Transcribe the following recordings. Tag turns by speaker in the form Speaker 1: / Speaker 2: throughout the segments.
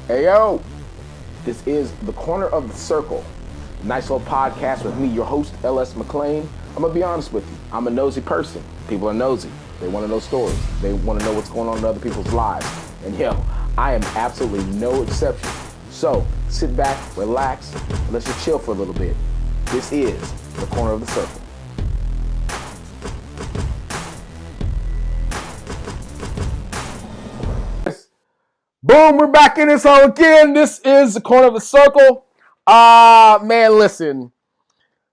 Speaker 1: Hey yo, this is the Corner of the Circle. Nice little podcast with me, your host, LS McLean. I'm gonna be honest with you. I'm a nosy person. People are nosy. They want to know stories. They want to know what's going on in other people's lives. And yo, I am absolutely no exception. So sit back, relax, and let's just chill for a little bit. This is the Corner of the Circle. Boom, we're back in this hole again. This is the Corner of the Circle. Man, listen.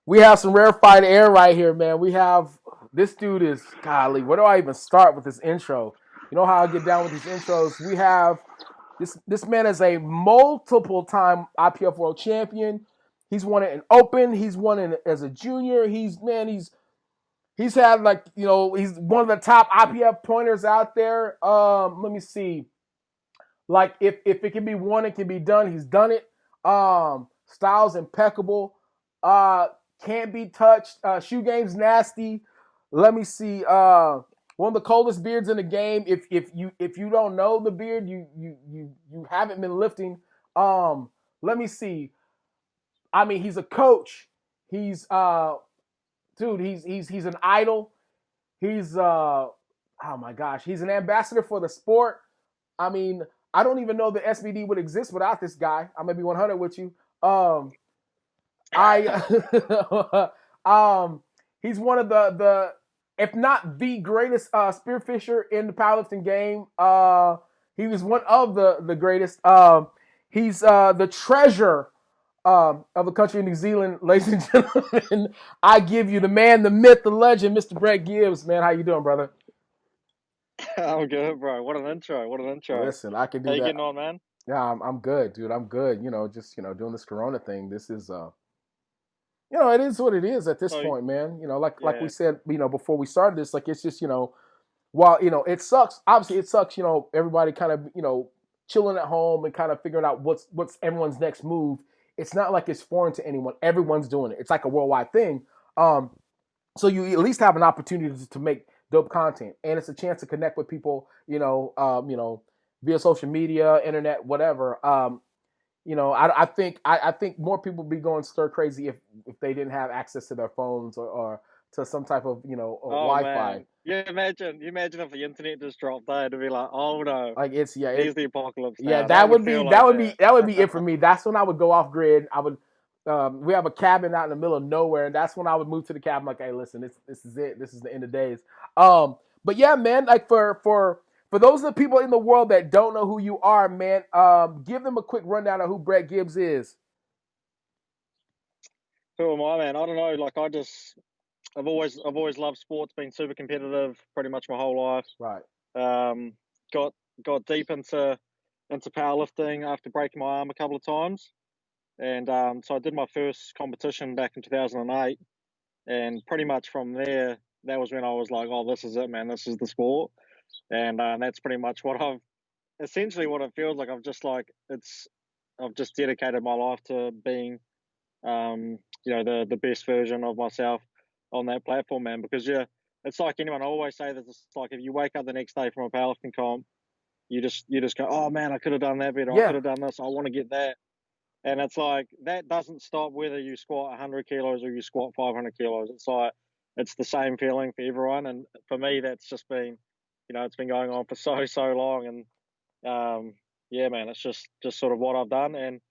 Speaker 1: We have some rarefied air right here, man. We have, this dude is, golly, where do I even start with this intro? You know how I get down with these intros? We have, this man is a multiple-time IPF world champion. He's won it in Open. He's won it as a junior. He's had like, he's one of the top IPF pointers out there. Let me see. Like, if it can be won, it can be done. He's done it. Style's impeccable. Can't be touched. Shoe game's nasty. Let me see. One of the coldest beards in the game. If you don't know the beard, you haven't been lifting. Let me see. I mean, he's a coach. He's he's an idol. He's oh my gosh, he's an ambassador for the sport. I mean, I don't even know the SBD would exist without this guy. I'm gonna be 100 with you. He's one of the if not the greatest spearfisher in the powerlifting game. He was one of the greatest. He's the treasure of the country of New Zealand, ladies and gentlemen. I give you the man, the myth, the legend, Mr. Brett GIBBS. Man, how you doing, brother?
Speaker 2: I'm good, bro. What an intro. What an intro.
Speaker 1: Listen, I can do
Speaker 2: How you
Speaker 1: that.
Speaker 2: getting on, man?
Speaker 1: Yeah, I'm good, dude. I'm good. Just doing this Corona thing. This is it is what it is at this
Speaker 2: So,
Speaker 1: point, man. Like we
Speaker 2: yeah.
Speaker 1: said, before we started this, like it's just, while it sucks. Obviously, it sucks. Everybody kind of chilling at home and kind of figuring out what's everyone's next move. It's not like it's foreign to anyone. Everyone's doing it. It's like a worldwide thing. So you at least have an opportunity to make dope content, and it's a chance to connect with people. Via social media, internet, whatever. I think more people would be going stir crazy if they didn't have access to their phones or to some type of
Speaker 2: Oh,
Speaker 1: Wi-Fi.
Speaker 2: man. You imagine if the internet just dropped there, it'd be like, oh no,
Speaker 1: Like
Speaker 2: here's the apocalypse
Speaker 1: yeah,
Speaker 2: now. That would feel like that.
Speaker 1: that would be it for me. That's when I would go off grid. I would we have a cabin out in the middle of nowhere, and that's when I would move to the cabin. Like, hey, listen, this is it. This is the end of days. But yeah, man, like for those of the people in the world that don't know who you are, man, give them a quick rundown of who Brett GIBBS is.
Speaker 2: Who am I, man? I don't know. Like, I've always loved sports, been super competitive pretty much my whole life.
Speaker 1: Right.
Speaker 2: Um, got deep into powerlifting after breaking my arm a couple of times. And so I did my first competition back in 2008. And pretty much from there, that was when I was like, oh, this is it, man. This is the sport. And that's pretty much what essentially what it feels like. I've just dedicated my life to being, the best version of myself on that platform, man. Because it's like anyone. I always say that it's like if you wake up the next day from a powerlifting comp, you just go, oh man, I could have done that better.
Speaker 1: Yeah.
Speaker 2: I could have done this. I want to get that. And it's like that doesn't stop whether you squat 100 kilos or you squat 500 kilos. It's like it's the same feeling for everyone. And for me, that's just been, it's been going on for so long. And yeah, man, it's just sort of what I've done. And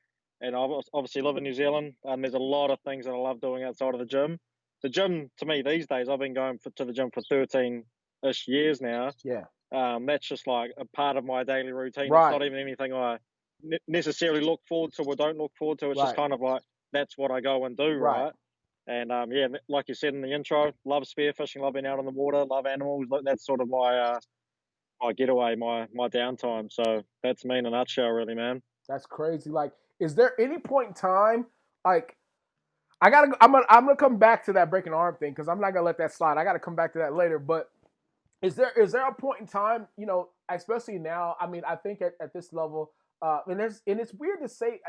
Speaker 2: I obviously live in New Zealand. And there's a lot of things that I love doing outside of the gym. The gym, to me, these days, I've been going to the gym for 13-ish years now.
Speaker 1: Yeah.
Speaker 2: That's just like a part of my daily routine.
Speaker 1: Right.
Speaker 2: It's not even anything I necessarily look forward to or don't look forward to. It's just kind of like that's what I go and do, right? And yeah, like you said in the intro, love spearfishing, love being out on the water, love animals. That's sort of my getaway, my downtime. So that's me in a nutshell, really, man.
Speaker 1: That's crazy. Like, is there any point in time, like, I'm gonna come back to that breaking arm thing because I'm not gonna let that slide. I gotta come back to that later. But is there a point in time, especially now? I mean, I think at this level, and it's weird to say.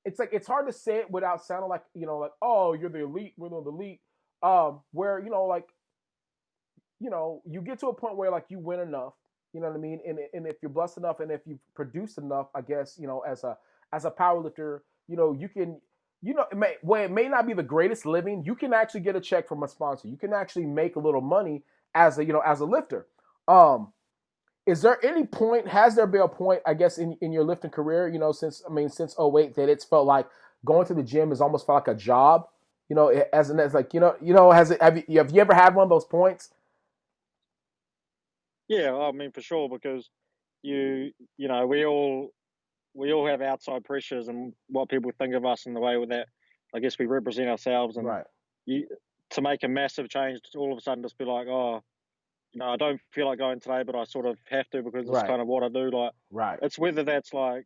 Speaker 1: It's like it's hard to say it without sounding like like, oh, you're the elite, we're the elite. Where like you get to a point where like you win enough, You know what I mean? And if you're blessed enough, and if you produce enough, I guess as a power lifter, you can. It may not be the greatest living, you can actually get a check from a sponsor. You can actually make a little money as a lifter. Is there any point? Has there been a point, I guess, in your lifting career, since '08, that it's felt like going to the gym has almost felt like a job? As like has it? Have you ever had one of those points?
Speaker 2: Yeah, I mean for sure, because we all have outside pressures and what people think of us in the way with that. I guess we represent ourselves, and
Speaker 1: Right.
Speaker 2: you to make a massive change, to all of a sudden just be like, oh, I don't feel like going today, but I sort of have to because it's
Speaker 1: Right.
Speaker 2: kind of what I do. Like,
Speaker 1: Right.
Speaker 2: it's whether that's like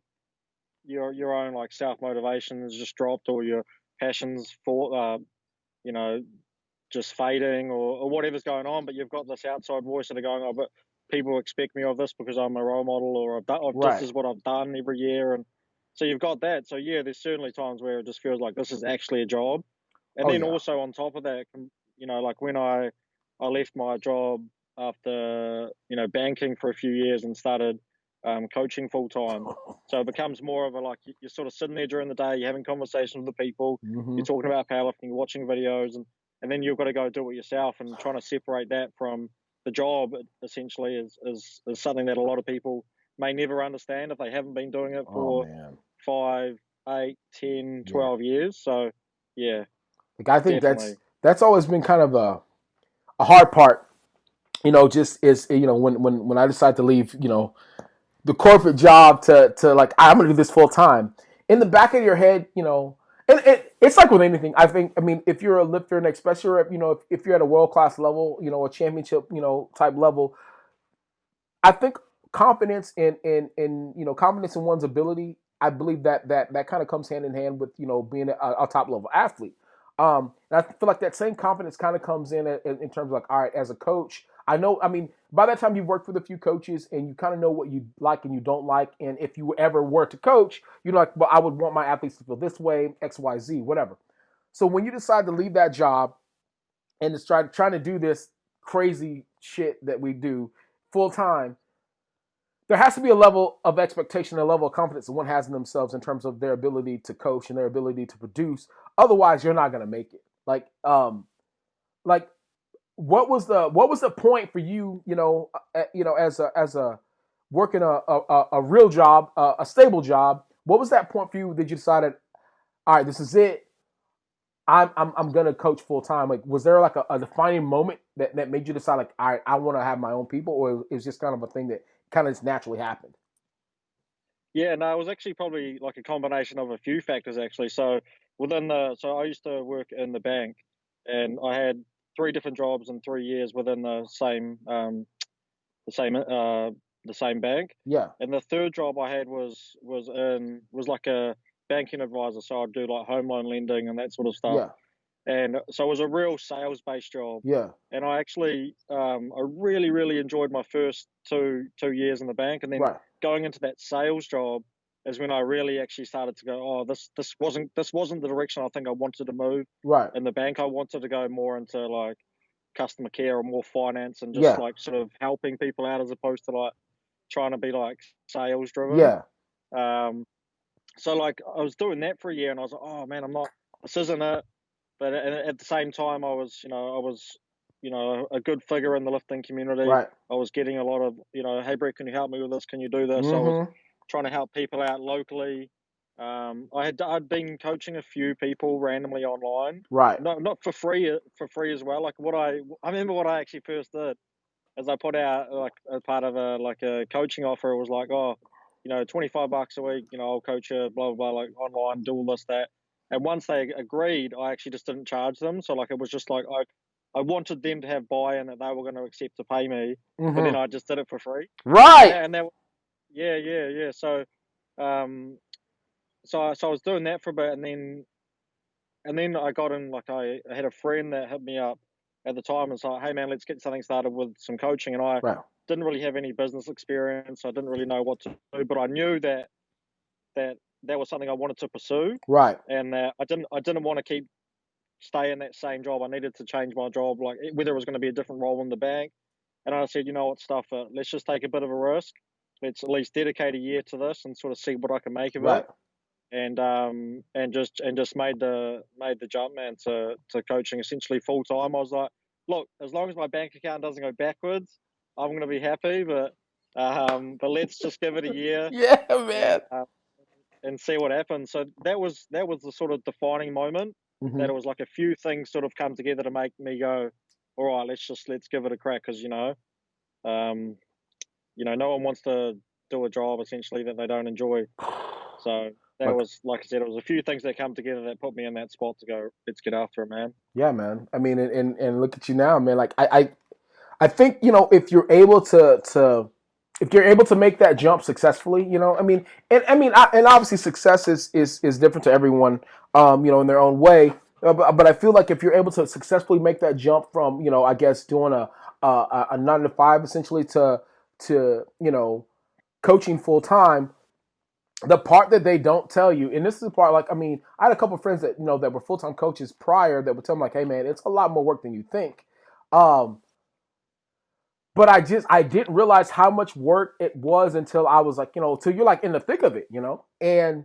Speaker 2: your own like self motivation has just dropped, or your passions for you know just fading, or whatever's going on, but you've got this outside voice that are going, oh, but people expect me of this because I'm a role model, or this
Speaker 1: Right.
Speaker 2: is what I've done every year, and so you've got that. So yeah, there's certainly times where it just feels like this is actually a job, and
Speaker 1: Oh
Speaker 2: then
Speaker 1: yeah.
Speaker 2: also on top of that, like when I left my job after banking for a few years and started coaching full time. So it becomes more of a like you're sort of sitting there during the day, you're having conversations with the people,
Speaker 1: Hmm.
Speaker 2: you're talking about powerlifting, you're watching videos, and then you've got to go do it yourself, and trying to separate that from the job essentially is something that a lot of people may never understand if they haven't been doing it
Speaker 1: Oh
Speaker 2: for
Speaker 1: man.
Speaker 2: 5, 8, 10,
Speaker 1: Yeah.
Speaker 2: 12 years. So yeah,
Speaker 1: Like I think
Speaker 2: definitely.
Speaker 1: that's always been kind of a hard part. Just is when I decide to leave, the corporate job to like I'm gonna do this full time. In the back of your head, and it's like with anything. If you're a lifter, and especially if you're at a world class level, a championship, type level, I think confidence in confidence in one's ability. I believe that kind of comes hand in hand with being a top level athlete. And I feel like that same confidence kind of comes in terms of like, all right, as a coach, I know. By that time you've worked with a few coaches and you kind of know what you like and you don't like. And if you ever were to coach, you're like, well, I would want my athletes to feel this way, X, Y, Z, whatever. So when you decide to leave that job and to trying to do this crazy shit that we do full time, there has to be a level of expectation, a level of confidence that one has in themselves in terms of their ability to coach and their ability to produce. Otherwise, you're not going to make it. Like what was the point for you? As a working a real job, a stable job. What was that point for you that you decided, all right, this is it. I'm gonna coach full time. Like, was there like a defining moment that made you decide like, all right, I want to have my own people, or is just kind of a thing that kind of just naturally happened?
Speaker 2: Yeah, no, it was actually probably like a combination of a few factors actually. So I used to work in the bank, and I had three different jobs in 3 years within the same the same bank.
Speaker 1: Yeah,
Speaker 2: And the third job I had was like a banking advisor. So I'd do like home loan lending and that sort of stuff.
Speaker 1: yeah,
Speaker 2: And so it was a real sales based job.
Speaker 1: yeah.
Speaker 2: And I really really enjoyed my first two years in the bank, and then
Speaker 1: Right,
Speaker 2: going into that sales job is when I really actually started to go, oh, this wasn't the direction I think I wanted to move
Speaker 1: right.
Speaker 2: in the bank. I wanted to go more into like customer care or more finance, and just
Speaker 1: Yeah,
Speaker 2: like sort of helping people out as opposed to like trying to be like sales driven.
Speaker 1: yeah,
Speaker 2: Um, so like I was doing that for a year, and I was like, oh man, this isn't it. But at the same time, I was a good figure in the lifting community.
Speaker 1: right.
Speaker 2: I was getting a lot of, hey Brett, can you help me with this? Can you do this? I was
Speaker 1: Mm-hmm.
Speaker 2: trying to help people out locally. I'd been coaching a few people randomly online,
Speaker 1: Right.
Speaker 2: not for free as well. Like I remember what I actually first did as I put out like a part of a coaching offer. It was like, oh, $25 a week. I'll coach you, blah blah blah, like online, do all this that. And once they agreed, I actually just didn't charge them. So like it was just like I wanted them to have buy-in that they were going to accept to pay me, but then
Speaker 1: Mm-hmm.
Speaker 2: I just did it for free.
Speaker 1: Right.
Speaker 2: And that, yeah, yeah, yeah. Um, so I was doing that for a bit, and then I got in, like I had a friend that hit me up at the time and said, hey man, let's get something started with some coaching. And I
Speaker 1: Right.
Speaker 2: didn't really have any business experience. I didn't really know what to do, but I knew that that was something I wanted to pursue,
Speaker 1: Right.
Speaker 2: and that I didn't want to keep stay in that same job. I needed to change my job, like whether it was going to be a different role in the bank, And I said, you know what, stuff it. Let's just take a bit of a risk. Let's at least dedicate a year to this and sort of see what I can make of it.
Speaker 1: Right.
Speaker 2: And just made the jump, man, to coaching essentially full time. I was like, look, as long as my bank account doesn't go backwards, I'm going to be happy. But let's just give it a year
Speaker 1: Yeah,
Speaker 2: and
Speaker 1: man.
Speaker 2: and see what happens. So that was the sort of defining moment.
Speaker 1: Mm-hmm.
Speaker 2: That it was like a few things sort of come together to make me go, all right, let's give it a crack, because um, no one wants to do a job essentially that they don't enjoy. So that
Speaker 1: Like,
Speaker 2: was, like I said, it was a few things that come together that put me in that spot to go, let's get after it, man.
Speaker 1: yeah, man. I mean, and look at you now, man. Like, I think, if you're able to if you're able to make that jump successfully, I mean, and obviously success is different to everyone, in their own way. But I feel like if you're able to successfully make that jump from, I guess doing a 9 to 5 essentially to coaching full time, the part that they don't tell you, and this is the part, like, I mean, I had a couple of friends that that were full time coaches prior that would tell me, like, hey man, it's a lot more work than you think. Um, but I didn't realize how much work it was until I was like, till you're like in the thick of it. And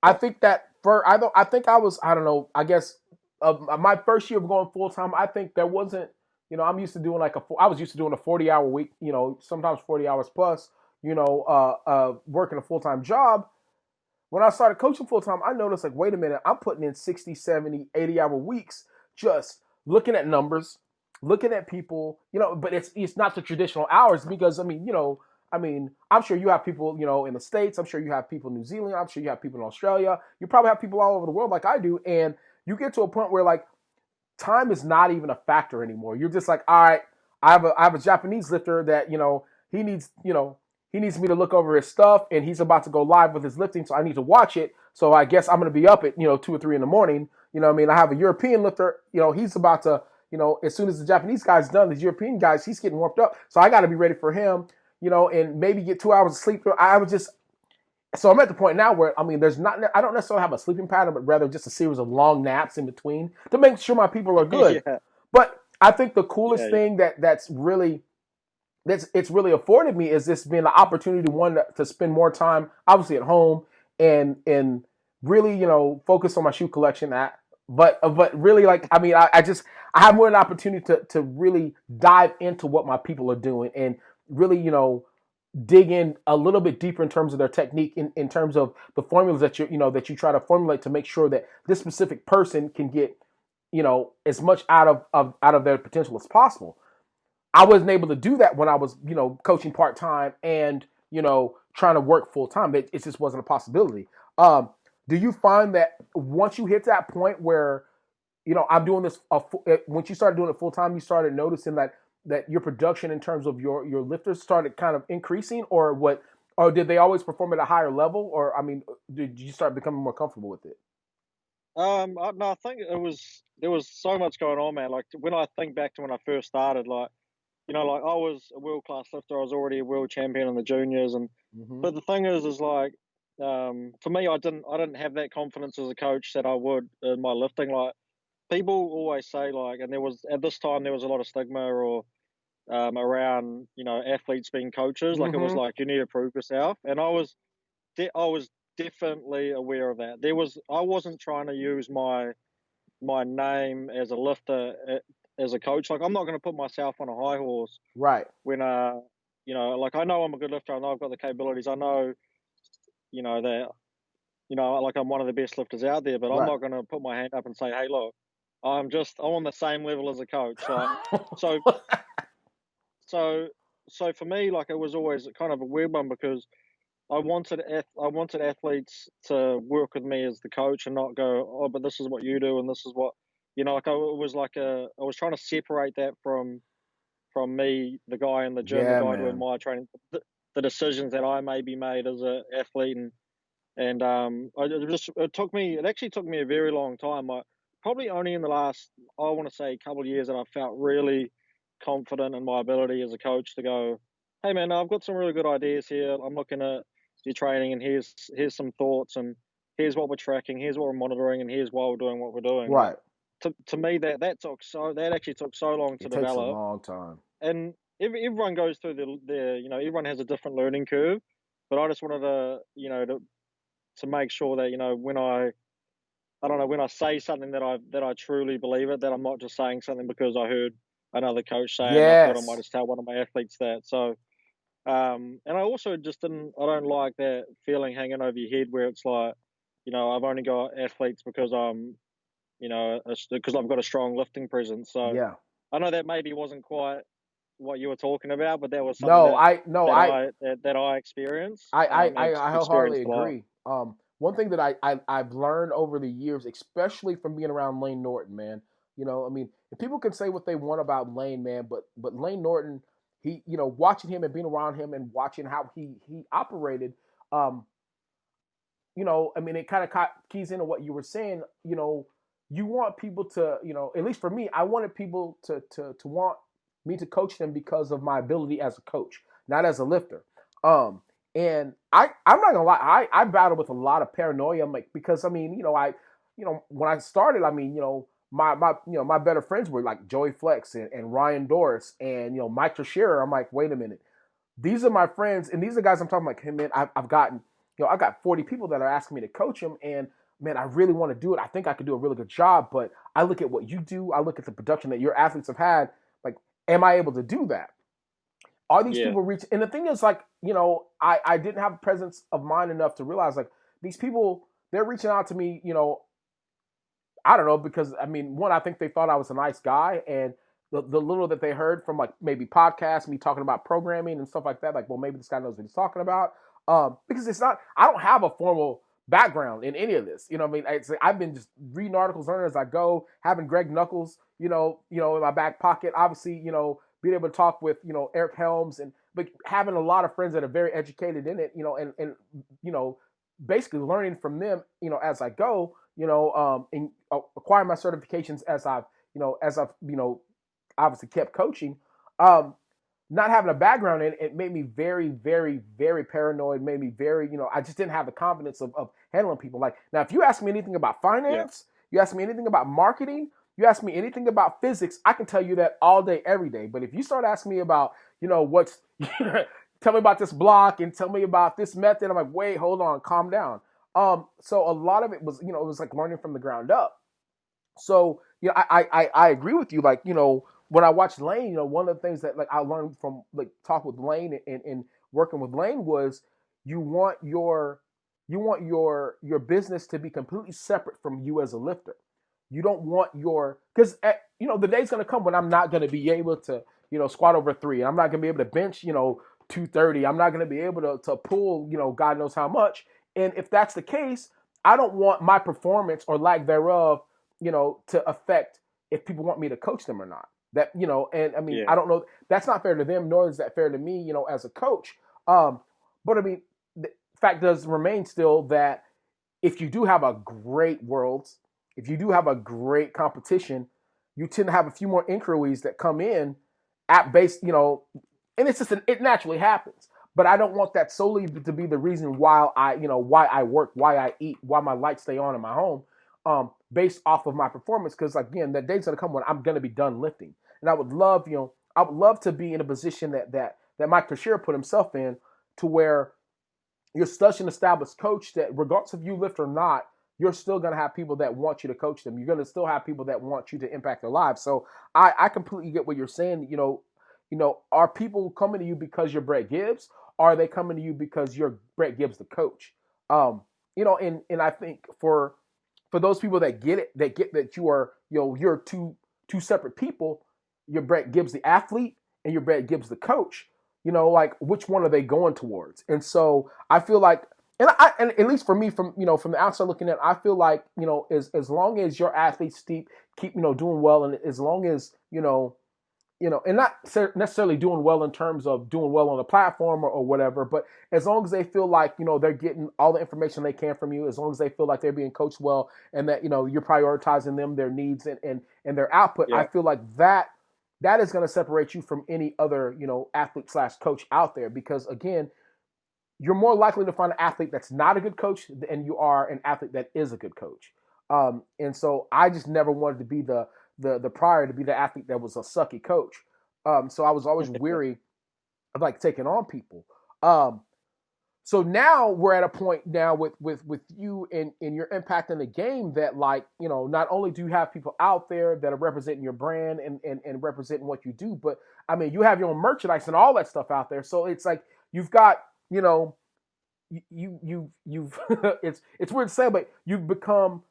Speaker 1: I think that I think I don't know, I guess my first year of going full time, I think there wasn't, I'm used to doing I was used to doing a 40-hour week, sometimes 40 hours plus, working a full time job. When I started coaching full time, I noticed, like, wait a minute, I'm putting in 60, 70, 80-hour weeks just looking at numbers, looking at people, but it's not the traditional hours because, I'm sure you have people, in the States. I'm sure you have people in New Zealand. I'm sure you have people in Australia. You probably have people all over the world like I do. And you get to a point where, like, time is not even a factor anymore. You're just like, all right, I have a Japanese lifter that, he needs, he needs me to look over his stuff, and he's about to go live with his lifting, so I need to watch it. So I guess I'm going to be up at 2 or 3 in the morning. I have a European lifter. He's about to, as soon as the Japanese guy's done, these European guys, he's getting warmed up. So I got to be ready for him. And maybe get 2 hours of sleep. So I'm at the point now where, I don't necessarily have a sleeping pattern, but rather just a series of long naps in between to make sure my people are good.
Speaker 2: Yeah,
Speaker 1: But I think the coolest
Speaker 2: yeah,
Speaker 1: thing it's really afforded me is this being the opportunity, one, to spend more time obviously at home and really focus on my shoe collection. But really, like, I have more an opportunity to really dive into what my people are doing and really dig in a little bit deeper in terms of their technique, in terms of the formulas that that you try to formulate to make sure that this specific person can get as much out of their potential as possible. I wasn't able to do that when I was, coaching part time and, trying to work full time. It just wasn't a possibility. Do you find that once you hit that point where, I'm doing this, once you started doing it full time, you started noticing that your production in terms of your lifters started kind of increasing, or what, or did they always perform at a higher level, or did you start becoming more comfortable with it?
Speaker 2: No, I think there was so much going on, man. Like, when I think back to when I first started, like, like, I was a world class lifter. I was already a world champion in the juniors, and
Speaker 1: Mm-hmm.
Speaker 2: but the thing is like, for me, I didn't have that confidence as a coach that I would in my lifting. Like, people always say, like, and there was at this time there was a lot of stigma or around athletes being coaches. Like, it was
Speaker 1: Mm-hmm.
Speaker 2: like, you need to prove yourself, and I was definitely aware of that. I wasn't trying to use my name as a lifter as a coach. Like, I'm not going to put myself on a high horse
Speaker 1: Right.
Speaker 2: when like, I know I'm a good lifter. I know I've got the capabilities. I know that like, I'm one of the best lifters out there. But I'm
Speaker 1: Right.
Speaker 2: not going to put my hand up and say, hey, look, I'm on the same level as a coach. Like, so so so for me, like, it was always kind of a weird one, because I wanted athletes to work with me as the coach and not go, oh, but this is what you do and this is what like, I was trying to separate that from me, the guy in the gym, the
Speaker 1: Yeah,
Speaker 2: guy doing
Speaker 1: man.
Speaker 2: my training, the decisions that I maybe made as an athlete. And it actually took me a very long time. Probably only in the last, I want to say, couple of years, that I felt really confident in my ability as a coach to go, hey man, I've got some really good ideas here. I'm looking at your training, and here's some thoughts, and here's what we're tracking, here's what we're monitoring, and here's why we're doing what we're doing. Like,
Speaker 1: Right.
Speaker 2: to me, that actually took so long to
Speaker 1: It takes a
Speaker 2: develop.
Speaker 1: long time.
Speaker 2: And everyone goes through everyone has a different learning curve, but I just wanted to make sure that when I don't know, when I say something that I truly believe it, that I'm not just saying something because I heard another coach say it, and I thought I might
Speaker 1: Yes.
Speaker 2: just tell one of my athletes that. So, and I also just I don't like that feeling hanging over your head where it's like, I've only got athletes because because I've got a strong lifting presence. So
Speaker 1: Yeah.
Speaker 2: I know that maybe wasn't quite what you were talking about, but that was something
Speaker 1: No,
Speaker 2: that
Speaker 1: I no,
Speaker 2: that I that, that I experienced
Speaker 1: I wholeheartedly
Speaker 2: experienced a lot.
Speaker 1: agree. One thing that I've learned over the years, especially from being around Lane Norton, man. I mean, and people can say what they want about Lane, man, but Lane Norton, he, watching him and being around him and watching how he operated, um, I mean, it kind of keys into what you were saying. You want people to, at least for me, I wanted people to want me to coach them because of my ability as a coach, not as a lifter. Um, and I'm not gonna lie, I battled with a lot of paranoia, like, because I mean, when I started, I mean, my better friends were like Joey Flex and Ryan Doris and Mike Teixeira. I'm like, wait a minute, these are my friends, and these are guys I'm talking about. Hey, man, I've gotten, I got 40 people that are asking me to coach them, and man, I really want to do it. I think I could do a really good job, but I look at what you do, I look at the production that your athletes have had. Like, am I able to do that? Are these
Speaker 2: Yeah,
Speaker 1: people reaching? And the thing is, like, I didn't have presence of mind enough to realize, like, these people, they're reaching out to me, I don't know, because I mean, one, I think they thought I was a nice guy, and the little that they heard from, like, maybe podcasts, me talking about programming and stuff like that, like, well, maybe this guy knows what he's talking about. Because it's not, I don't have a formal background in any of this. You know what I mean? I've been just reading articles, learning as I go, having Greg Knuckles, in my back pocket. Obviously, being able to talk with, Eric Helms, and but having a lot of friends that are very educated in it, and basically learning from them, as I go, and acquire my certifications as I've obviously kept coaching. Um, Not having a background in it made me very, very, very paranoid. Made me very, I just didn't have the confidence of handling people. Like, now, if you ask me anything about
Speaker 2: yeah,
Speaker 1: finance, you ask me anything about marketing, you ask me anything about physics, I can tell you that all day, every day. But if you start asking me about, what's, tell me about this block and tell me about this method, I'm like, wait, hold on, calm down. So a lot of it was, it was like learning from the ground up. So, I agree with you. Like, when I watched Lane, one of the things that, like, I learned from, like, talk with Lane and working with Lane was you want your business to be completely separate from you as a lifter. You don't want because the day's gonna come when I'm not gonna be able to, squat over 3. I'm not gonna be able to bench, 230. I'm not gonna be able to pull, God knows how much. And if that's the case, I don't want my performance or lack thereof, to affect if people want me to coach them or not. That, and I mean,
Speaker 2: yeah,
Speaker 1: I don't know. That's not fair to them, nor is that fair to me, as a coach. Um, but I mean, the fact does remain still that if you do have a great worlds, if you do have a great competition, you tend to have a few more inquiries that come in at base, and it's just it naturally happens. But I don't want that solely to be the reason why I work, why I eat, why my lights stay on in my home, based off of my performance. Because, again, that day's gonna come when I'm gonna be done lifting, and I would love to be in a position that Mike Teixeira put himself in, to where you're such an established coach that regardless if you lift or not, you're still going to have people that want you to coach them. You're going to still have people that want you to impact their lives. So I completely get what you're saying. Are people coming to you because you're Brett Gibbs? Or are they coming to you because you're Brett Gibbs, the coach? And I think for those people that get it, that get that you're two separate people. You're Brett Gibbs, the athlete, and you're Brett Gibbs, the coach. Like, which one are they going towards? And so I feel like, and at least for me, from the outside looking in, I feel like, as long as your athletes keep doing well, and as long as and not necessarily doing well in terms of doing well on the platform or whatever, but as long as they feel like they're getting all the information they can from you, as long as they feel like they're being coached well, and that you're prioritizing them, their needs, and their output, I
Speaker 2: yeah,
Speaker 1: feel like that is going to separate you from any other athlete / coach out there, because, again, you're more likely to find an athlete that's not a good coach than you are an athlete that is a good coach. And so I just never wanted to be the prior to be the athlete that was a sucky coach. So I was always weary of like taking on people. So now we're at a point now with you and your impact in the game that, like, you know, not only do you have people out there that are representing your brand and representing what you do, but I mean, you have your own merchandise and all that stuff out there. So it's like you've got, you know, you've it's weird to say, but you've come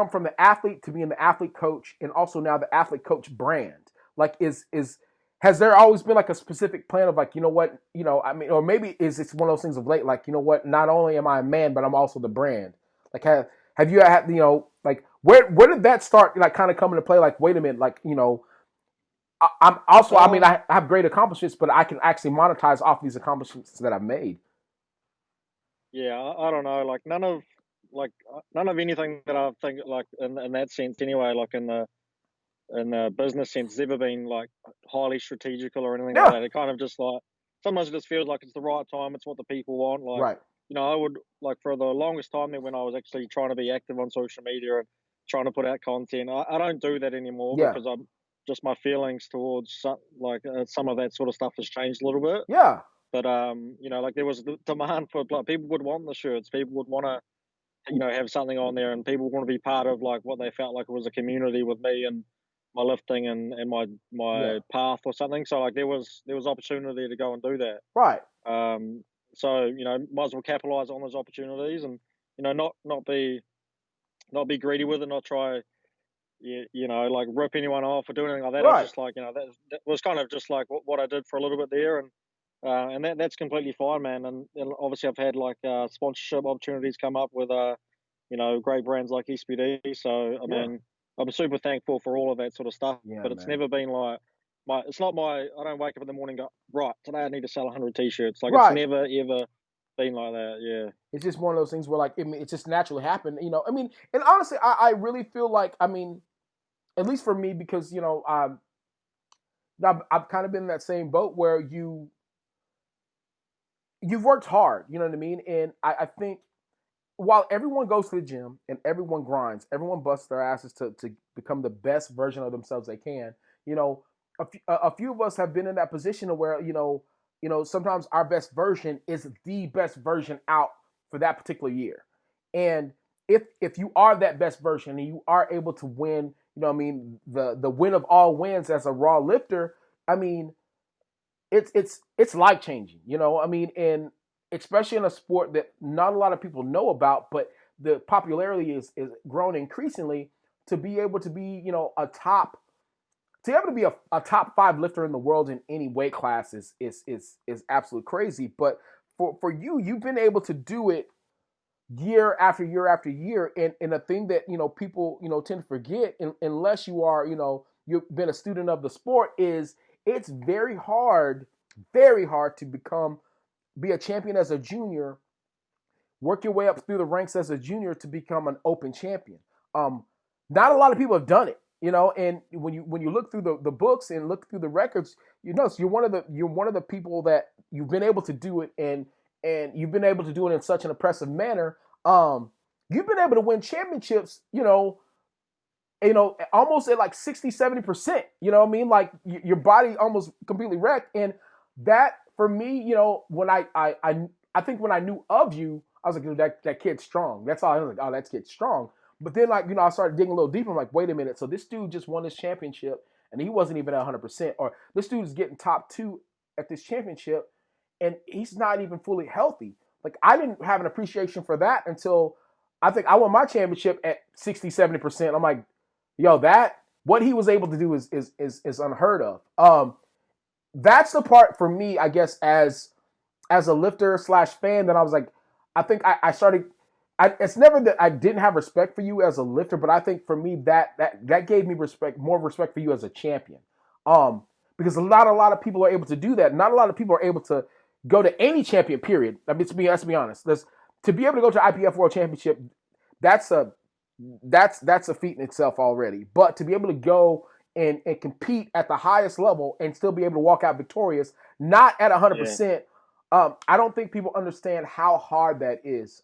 Speaker 1: from the athlete to being the athlete coach and also now the athlete coach brand. Like, is has there always been like a specific plan of like, you know what, you know, I mean, or maybe is it's one of those things of late, like, you know what, not only am I a man, but I'm also the brand. Like, have you had, you know, like where did that start, like, kind of come into play? Like, wait a minute, like, you know, I'm also, I mean, I have great accomplishments, but I can actually monetize off these accomplishments that I've made.
Speaker 2: Yeah, I don't know. Like none of anything that I think like in that sense anyway. Like in the business sense, has ever been like highly strategical or anything like
Speaker 1: Yeah.
Speaker 2: that. It kind of just like sometimes it just feels like it's the right time. It's what the people want. Like,
Speaker 1: Right.
Speaker 2: you know, I would like for the longest time there when I was actually trying to be active on social media and trying to put out content. I don't do that anymore
Speaker 1: Yeah.
Speaker 2: because I'm just my feelings towards some of that sort of stuff has changed a little bit.
Speaker 1: Yeah.
Speaker 2: But you know, like there was the demand for like people would want the shirts, people would want to, you know, have something on there, and people want to be part of like what they felt like it was a community with me and my lifting and
Speaker 1: Yeah.
Speaker 2: my path or something. So like there was opportunity to go and do that.
Speaker 1: Right.
Speaker 2: Um, so you know, might as well capitalize on those opportunities and you know not be greedy with it, not try you know like rip anyone off or do anything like that. I was
Speaker 1: Right.
Speaker 2: just like you know that was kind of just like what I did for a little bit there and that's completely fine, man. And obviously, I've had like sponsorship opportunities come up with you know, great brands like SPD. So I
Speaker 1: Yeah.
Speaker 2: mean, I'm super thankful for all of that sort of stuff.
Speaker 1: Yeah,
Speaker 2: But it's
Speaker 1: man.
Speaker 2: never been like my. It's not my. I don't wake up in the morning and go right today. I need to sell 100 t-shirts. Like it's
Speaker 1: Right.
Speaker 2: never ever been like that. Yeah.
Speaker 1: It's just one of those things where, like, I mean, it just naturally happened. You know, I mean, and honestly, I really feel like, I mean, at least for me, because, you know, I've kind of been in that same boat where you've worked hard, you know what I mean? And I think while everyone goes to the gym and everyone grinds, everyone busts their asses to become the best version of themselves they can, you know, a few of us have been in that position where, you know, sometimes our best version is the best version out for that particular year. And if you are that best version and you are able to win, you know what I mean, the win of all wins as a raw lifter, I mean, it's life changing, you know. I mean, and especially in a sport that not a lot of people know about, but the popularity is growing increasingly. To be able to be, you know, to be able to be a top five lifter in the world in any weight class is absolutely crazy. But for you, you've been able to do it year after year after year, and a thing that, you know, people, you know, tend to forget, unless you are, you know, you've been a student of the sport, is it's very hard to be a champion as a junior, work your way up through the ranks as a junior to become an open champion. um Not a lot of people have done it, you know. And when you look through the books and look through the records, you know, so you're one of the people that you've been able to do it, and you've been able to do it in such an impressive manner. You've been able to win championships, you know, almost at like 60-70%, you know what I mean? Like your body almost completely wrecked. And that for me, you know, when I think when I knew of you, I was like, that kid's strong. That's all. I was like, oh, that kid's strong. But then, like, you know, I started digging a little deeper. I'm like, wait a minute. So this dude just won this championship and he wasn't even at 100%. Or this dude is getting top two at this championship and he's not even fully healthy. Like, I didn't have an appreciation for that until I think I won my championship at 60-70%. I'm like, yo, that what he was able to do is unheard of. That's the part for me, I guess, as a lifter slash fan, that I was like, I think I started. It's never that I didn't have respect for you as a lifter, but I think for me that gave me respect, more respect for you as a champion. Because not a lot of people are able to do that. Not a lot of people are able to go to any champion. Period. I mean, let's be honest. To be able to go to IPF World Championship, that's a feat in itself already. But to be able to go and compete at the highest level and still be able to walk out victorious, not at 100%. I don't think people understand how hard that is,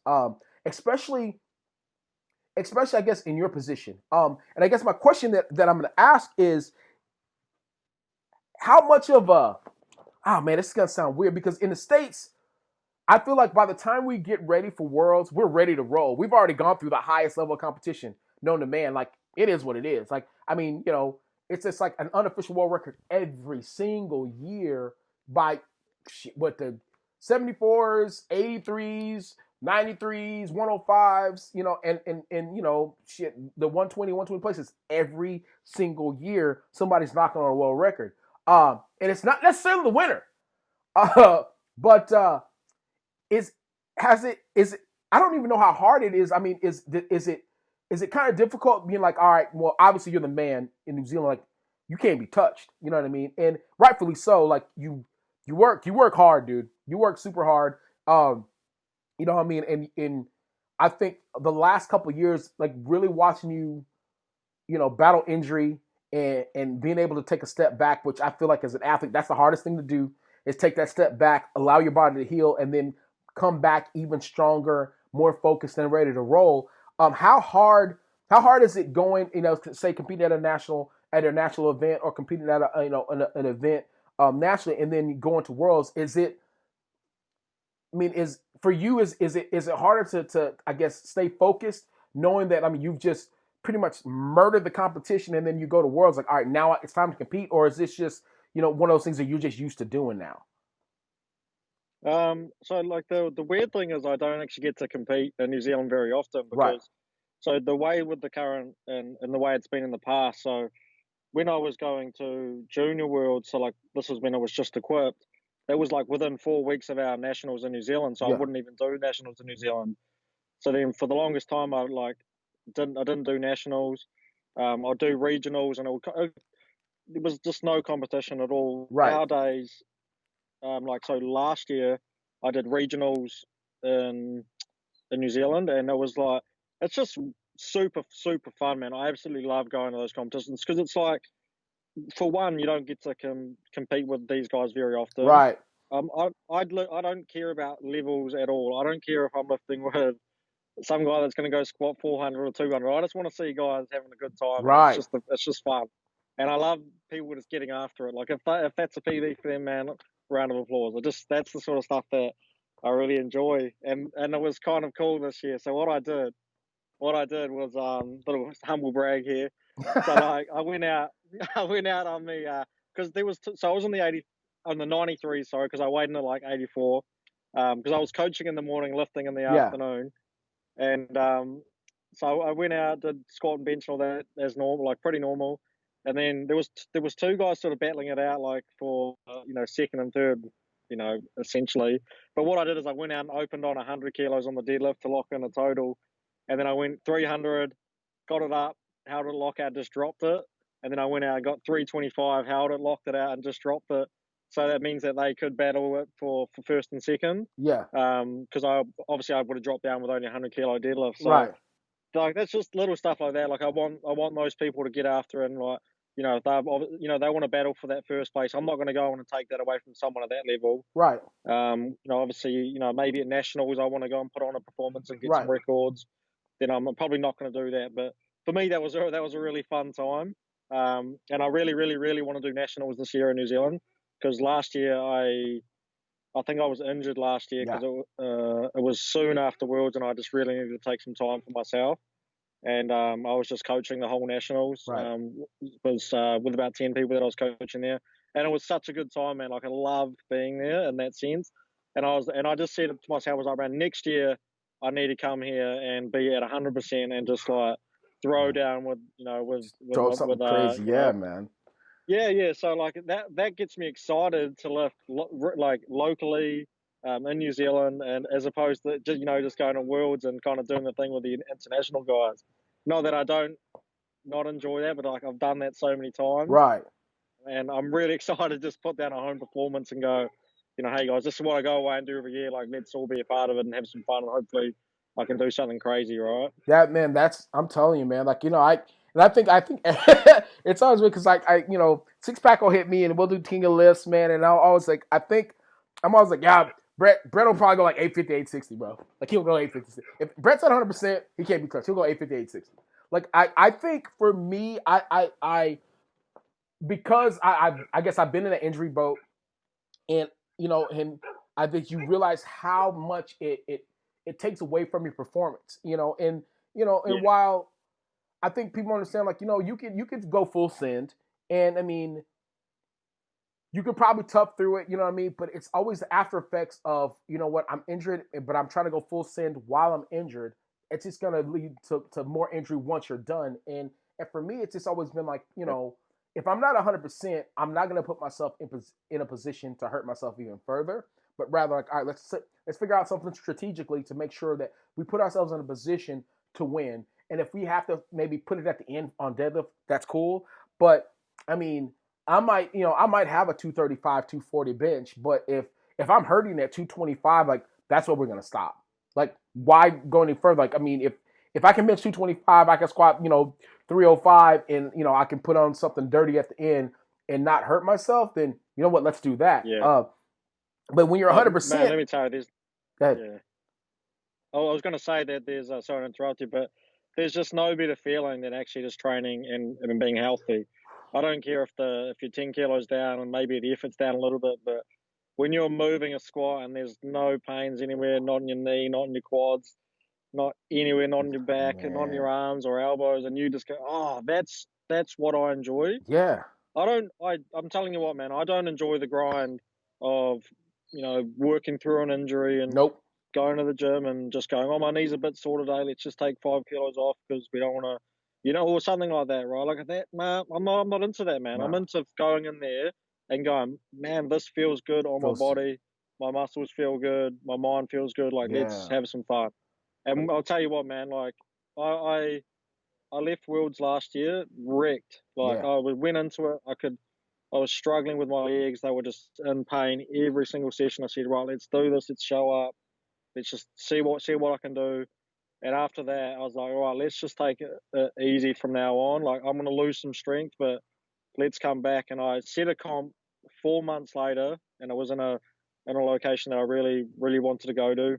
Speaker 1: especially I guess in your position. And I guess my question that I'm going to ask is, how much of a, oh man, this is gonna sound weird because in the States, I feel like by the time we get ready for Worlds, we're ready to roll. We've already gone through the highest level of competition known to man. Like, it is what it is. Like, I mean, you know, it's just like an unofficial world record every single year by what the 74s, 83s, 93s, 105s, you know, and you know, shit, the 120 places every single year, somebody's knocking on a world record. And it's not necessarily the winner. But is has it is it I don't even know how hard it is. I mean, is it kind of difficult being like, all right, well, obviously you're the man in New Zealand, like you can't be touched. You know what I mean? And rightfully so. Like you work hard, dude. You work super hard. You know what I mean? And I think the last couple of years, like really watching you, you know, battle injury and being able to take a step back, which I feel like as an athlete, that's the hardest thing to do, is take that step back, allow your body to heal, and then come back even stronger, more focused and ready to roll. How hard is it going, you know, say competing at a national event or competing at a, you know, an event nationally and then going to Worlds? Is it, I mean, is for you, is it harder to I guess stay focused knowing that, I mean, you've just pretty much murdered the competition and then you go to Worlds like, all right, now it's time to compete? Or is this just, you know, one of those things that you're just used to doing now?
Speaker 2: So like the weird thing is I don't actually get to compete in New Zealand very often
Speaker 1: Right.
Speaker 2: because so the way with the current and the way it's been in the past. So when I was going to Junior World, so like this was when I was just equipped, that was like within 4 weeks of our nationals in New Zealand. So I
Speaker 1: Yeah.
Speaker 2: wouldn't even do nationals in New Zealand. So then for the longest time I didn't do nationals. I'll do regionals and it was just no competition at all.
Speaker 1: Right.
Speaker 2: Nowadays, like so last year I did regionals in New Zealand, and it was like it's just super fun, man. I absolutely love going to those competitions because it's like, for one, you don't get to compete with these guys very often.
Speaker 1: Right.
Speaker 2: I don't care about levels at all. I don't care if I'm lifting with some guy that's going to go squat 400 or 200. I just want to see guys having a good time, and
Speaker 1: Right.
Speaker 2: it's just fun. And I love people just getting after it. Like if that's a PB for them, man, round of applause. That's the sort of stuff that I really enjoy, and it was kind of cool this year. So what I did was little humble brag here. So like I went out on the because there was so I was on the 80 on the 93, sorry, because I weighed in at like 84 because I was coaching in the morning, lifting in the
Speaker 1: Yeah.
Speaker 2: afternoon, and so I went out, did squat and bench and all that as normal, like pretty normal. And then there was two guys sort of battling it out, like for you know, second and third, you know, essentially. But what I did is I went out and opened on 100 kilos on the deadlift to lock in a total, and then I went 300, got it up, held it lockout, just dropped it, and then I went out and got 325, held it, locked it out, and just dropped it. So that means that they could battle it for first and second.
Speaker 1: Yeah.
Speaker 2: Because I would have dropped down with only 100 kilo deadlift. So
Speaker 1: Right.
Speaker 2: like that's just little stuff like that. Like I want those people to get after it, and like, you know, they want to battle for that first place. I'm not going to go on and take that away from someone at that level.
Speaker 1: Right.
Speaker 2: You know, obviously, you know, maybe at nationals I want to go and put on a performance and get some
Speaker 1: Right.
Speaker 2: records. Then I'm probably not going to do that. But for me, that was a really fun time. And I really want to do nationals this year in New Zealand, because last year I think I was injured last year
Speaker 1: Yeah.
Speaker 2: because it was soon after Worlds, and I just really needed to take some time for myself. And I was just coaching the whole nationals.
Speaker 1: Right.
Speaker 2: Was with about 10 people that I was coaching there, and it was such a good time, man. Like I loved being there in that sense. And I just said to myself, I was like, man, next year I need to come here and be at 100% and just like throw down with, you know,
Speaker 1: Throw something crazy.
Speaker 2: you
Speaker 1: Yeah,
Speaker 2: know,
Speaker 1: man.
Speaker 2: yeah. So like that gets me excited to lift like locally in New Zealand, and as opposed to just, you know, just going to Worlds and kind of doing the thing with the international guys. Not that I don't not enjoy that, but like I've done that so many times,
Speaker 1: Right.
Speaker 2: and I'm really excited to just put down a home performance and go, you know, hey guys, this is what I go away and do every year. Like let's all be a part of it and have some fun, and hopefully I can do something crazy, right?
Speaker 1: That, man, I'm telling you, man. Like, you know, I think it's always weird because I you know, six pack will hit me and we'll do king of lifts, man. And I'll always like, I'm always like, yeah, Brett will probably go like 850, 860, bro. Like he'll go 850. If Brett's at 100%, he can't be clutch. He'll go 850, 860. Like I think for me, because I guess I've been in an injury boat, and and I think you realize how much it takes away from your performance, and
Speaker 2: Yeah,
Speaker 1: and while I think people understand, like, you could go full send, and I mean, you could probably tough through it, you know what I mean? But it's always the after effects of, what, I'm injured, but I'm trying to go full send while I'm injured. It's just gonna lead to more injury once you're done. And for me, it's just always been like, if I'm not 100%, I'm not gonna put myself in a position to hurt myself even further. But rather, like, all right, let's figure out something strategically to make sure that we put ourselves in a position to win. And if we have to maybe put it at the end on deadlift, that's cool. But I mean, I might have a 235, 240 bench, but if I'm hurting at 225, like, that's where we're gonna stop. Like, why go any further? Like, I mean, if I can bench 225, I can squat, 305, and I can put on something dirty at the end and not hurt myself, then you know what? Let's do that.
Speaker 2: yeah.
Speaker 1: But when you're
Speaker 2: Man,
Speaker 1: 100%,
Speaker 2: let me tell you, there's
Speaker 1: go ahead.
Speaker 2: yeah. Oh, I was going to say that there's sorry to interrupt you, but there's just no better feeling than actually just training and being healthy. I don't care if you're 10 kilos down and maybe the effort's down a little bit, but when you're moving a squat and there's no pains anywhere, not in your knee, not in your quads, not anywhere, not in your back, and not in
Speaker 1: Man,
Speaker 2: your arms or elbows, and you just go, oh, that's what I enjoy.
Speaker 1: yeah,
Speaker 2: I'm telling you what, man, I don't enjoy the grind of working through an injury and
Speaker 1: nope,
Speaker 2: going to the gym and just going, oh, my knee's a bit sore today. Let's just take 5 kilos off because we don't want to, or something like that, right? Like that, man. I'm not into that, man. I'm
Speaker 1: no,
Speaker 2: into going in there and going, man, this feels good on my
Speaker 1: feels,
Speaker 2: body. My muscles feel good. My mind feels good. Like, let's
Speaker 1: yeah,
Speaker 2: have some fun. And I'll tell you what, man. Like, I I left Worlds last year wrecked. Like,
Speaker 1: yeah,
Speaker 2: I went into it. I was struggling with my legs. They were just in pain every single session. I said, right, let's do this. Let's show up. Let's just see what I can do. And after that, I was like, all right, let's just take it easy from now on. Like, I'm going to lose some strength, but let's come back. And I set a comp 4 months later, and I was in a location that I really, really wanted to go to.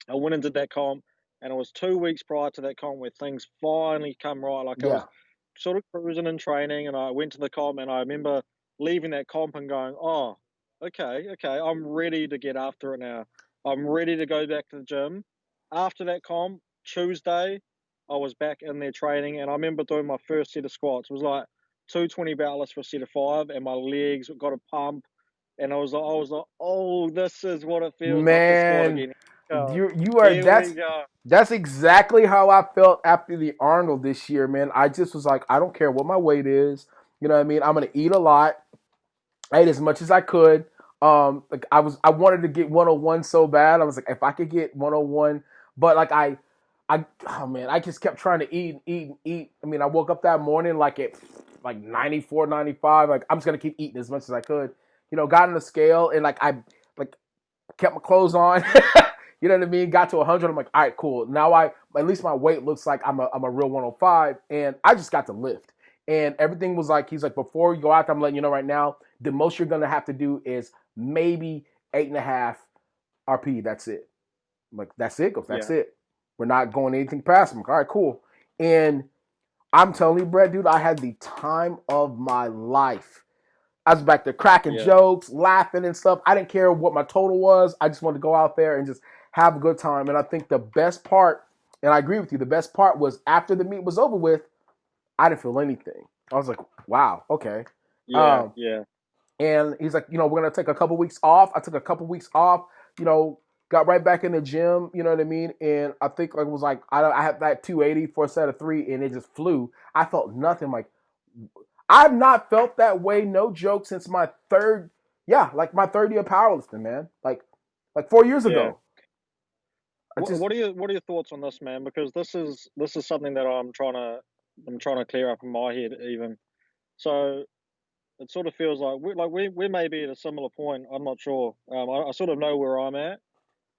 Speaker 2: I went and did that comp, and it was 2 weeks prior to that comp where things finally come right. Like, I
Speaker 1: yeah,
Speaker 2: was sort of cruising and training, and I went to the comp, and I remember leaving that comp and going, oh, okay, I'm ready to get after it now. I'm ready to go back to the gym. After that comp, Tuesday, I was back in there training, and I remember doing my first set of squats. It was like 220 beltless for a set of 5, and my legs got a pump, and I was like, oh, this is what it feels like to squat
Speaker 1: man.
Speaker 2: again. Go.
Speaker 1: You are
Speaker 2: Here we go.
Speaker 1: that's exactly how I felt after the Arnold this year, man. I just was like, I don't care what my weight is. You know what I mean? I'm gonna eat a lot. I ate as much as I could. Like, I wanted to get 101 so bad. I was like, if I could get 101, but like oh man, I just kept trying to eat, eat, eat. I mean, I woke up that morning like at like 94, 95. Like, I'm just gonna keep eating as much as I could. Got on the scale, and like I like kept my clothes on. You know what I mean? Got to 100. I'm like, all right, cool. Now at least my weight looks like I'm a real 105, and I just got to lift. And everything was like, he's like, before you go out there, I'm letting you know right now, the most you're gonna have to do is maybe 8.5 RP. That's it. I'm like, that's it. Goes, that's
Speaker 2: Yeah,
Speaker 1: it. We're not going anything past. I'm like, all right, cool. And I'm telling you, Brett, dude, I had the time of my life. I was back there cracking
Speaker 2: yeah,
Speaker 1: jokes, laughing and stuff. I didn't care what my total was. I just wanted to go out there and just have a good time. And I think the best part, and I agree with you, the best part was after the meet was over with, I didn't feel anything. I was like, wow, okay.
Speaker 2: yeah,
Speaker 1: Um,
Speaker 2: yeah,
Speaker 1: and he's like, we're going to take a couple weeks off. I took a couple weeks off, got right back in the gym, you know what I mean? And I think like, it was like, I had that 280 for a set of 3, and it just flew. I felt nothing. Like, I've not felt that way, no joke, since my my third year powerlifting, man. Like 4 years
Speaker 2: yeah.
Speaker 1: ago. I just
Speaker 2: What are your thoughts on this, man? Because this is something that I'm trying to clear up in my head even. So it sort of feels like we may be at a similar point. I'm not sure. I sort of know where I'm at,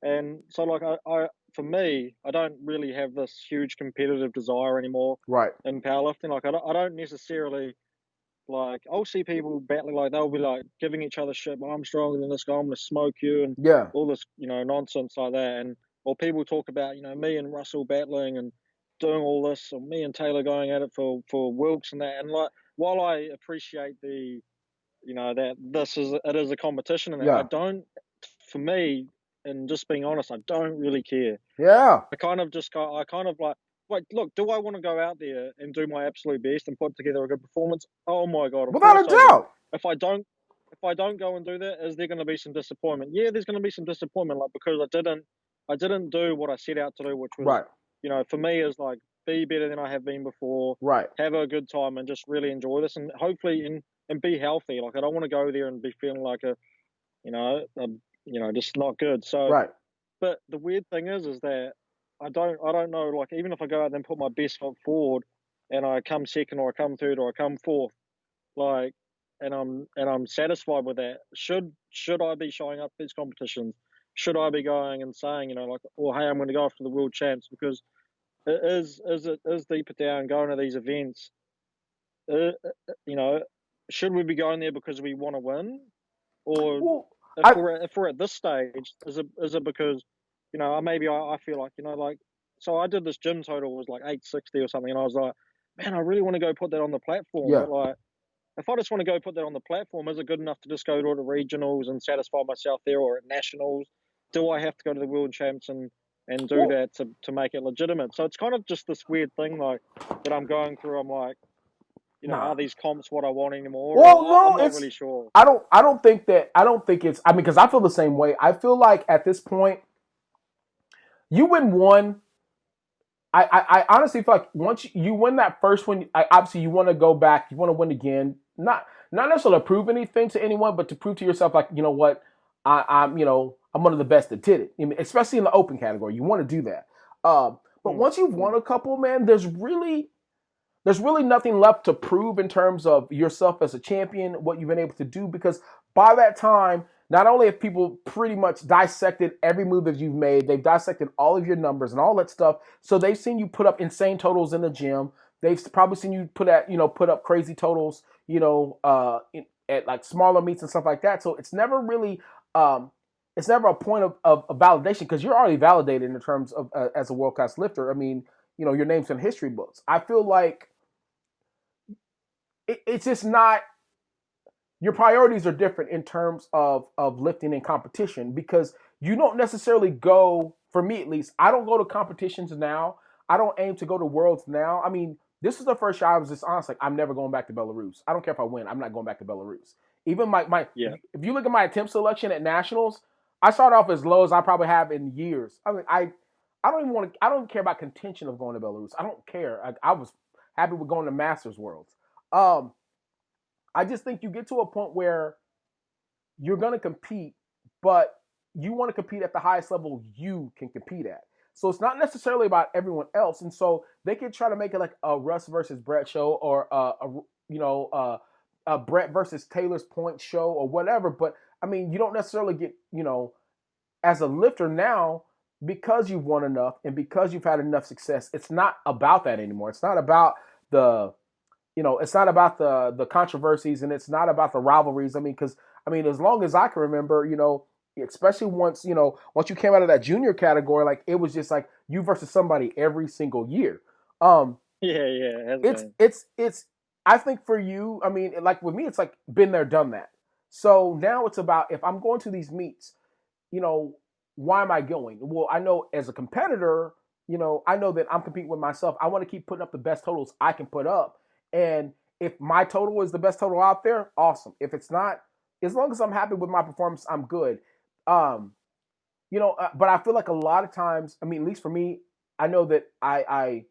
Speaker 2: and so like I for me, I don't really have this huge competitive desire anymore
Speaker 1: right.
Speaker 2: in powerlifting. Like, I don't necessarily. Like, I'll see people battling, like, they'll be like giving each other shit. Well, I'm stronger than this guy. I'm gonna smoke you, and
Speaker 1: Yeah.
Speaker 2: all this, nonsense like that. And or people talk about, me and Russell battling and doing all this, or me and Taylor going at it for Wilkes and that. And like, while I appreciate the, that it is a competition, and
Speaker 1: Yeah.
Speaker 2: I don't, for me, and just being honest, I don't really care.
Speaker 1: Yeah.
Speaker 2: I kind of like, look, do I want to go out there and do my absolute best and put together a good performance? Oh my God, of
Speaker 1: Without
Speaker 2: course
Speaker 1: a
Speaker 2: I will.
Speaker 1: doubt.
Speaker 2: If I don't go and do that, is there going to be some disappointment? Yeah, there's going to be some disappointment, like, because I didn't do what I set out to do, which was,
Speaker 1: Right.
Speaker 2: for me, is like, be better than I have been before,
Speaker 1: Right.
Speaker 2: have a good time, and just really enjoy this, and hopefully, and be healthy. Like, I don't want to go there and be feeling like just not good. So,
Speaker 1: Right.
Speaker 2: but the weird thing is that I don't know. Like, even if I go out there and put my best foot forward, and I come second or I come third or I come fourth, like, and I'm satisfied with that. Should I be showing up these competitions? Should I be going and saying, like, oh, hey, I'm going to go after the world champs? Because it is deeper down, going to these events. Uh, you know, should we be going there because we want to win, or
Speaker 1: Well, I
Speaker 2: if we're at this stage, is it because, maybe I feel like, like, so I did this gym total was like 860 or something, and I was like, man, I really want to go put that on the platform,
Speaker 1: yeah.
Speaker 2: but like, if I just want to go put that on the platform, is it good enough to just go to the regionals and satisfy myself there, or at nationals? Do I have to go to the world champs and do
Speaker 1: Well,
Speaker 2: that to make it legitimate? So it's kind of just this weird thing, like, that I'm going through. I'm like,
Speaker 1: nah.
Speaker 2: are these comps what I want anymore?
Speaker 1: Well,
Speaker 2: Or I'm
Speaker 1: no,
Speaker 2: not
Speaker 1: it's.
Speaker 2: really sure.
Speaker 1: I don't think that. I don't think it's. I mean, because I feel the same way. I feel like at this point, you win one. I honestly feel like once you win that first one, obviously you want to go back, you want to win again. Not necessarily to prove anything to anyone, but to prove to yourself, like, you know what, I'm one of the best that did it. I mean, especially in the open category, you want to do that. But
Speaker 2: Mm,
Speaker 1: once you've won
Speaker 2: mm.
Speaker 1: a couple, man, there's really nothing left to prove in terms of yourself as a champion, what you've been able to do, because by that time, not only have people pretty much dissected every move that you've made, they've dissected all of your numbers and all that stuff. So they've seen you put up insane totals in the gym. They've probably seen you put up crazy totals, at like smaller meets and stuff like that. So it's never a point of validation, because you're already validated in terms of as a world class lifter. I mean, your name's in history books. I feel like it's just not, your priorities are different in terms of lifting and competition, because you don't necessarily go, for me at least, I don't go to competitions now. I don't aim to go to worlds now. I mean, this is the first year I was just honest, like, I'm never going back to Belarus. I don't care if I win, I'm not going back to Belarus. Even my
Speaker 2: Yeah,
Speaker 1: if you look at my attempt selection at nationals, I start off as low as I probably have in years. I mean, I don't even want to, I don't care about contention of going to Belarus. I don't care. I was happy with going to Masters Worlds. Um, I just think you get to a point where you're going to compete, but you want to compete at the highest level you can compete at. So it's not necessarily about everyone else, and so they could try to make it like a Russ versus Brett show, or a Brett versus Taylor's point show, or whatever. But I mean, you don't necessarily get, as a lifter now, because you've won enough and because you've had enough success. It's not about that anymore. It's not about the it's not about the controversies, and it's not about the rivalries. I mean, because as long as I can remember, especially once you came out of that junior category, like, it was just like you versus somebody every single year. Um,
Speaker 2: yeah, yeah. It has
Speaker 1: it's
Speaker 2: been.
Speaker 1: it's I think for you, I mean, like with me, it's like been there, done that. So now it's about, if I'm going to these meets, you know, why am I going? Well, I know as a competitor, I know that I'm competing with myself. I want to keep putting up the best totals I can put up. And if my total is the best total out there, awesome. If it's not, as long as I'm happy with my performance, I'm good. Um, but I feel like a lot of times, I mean, at least for me, I know that I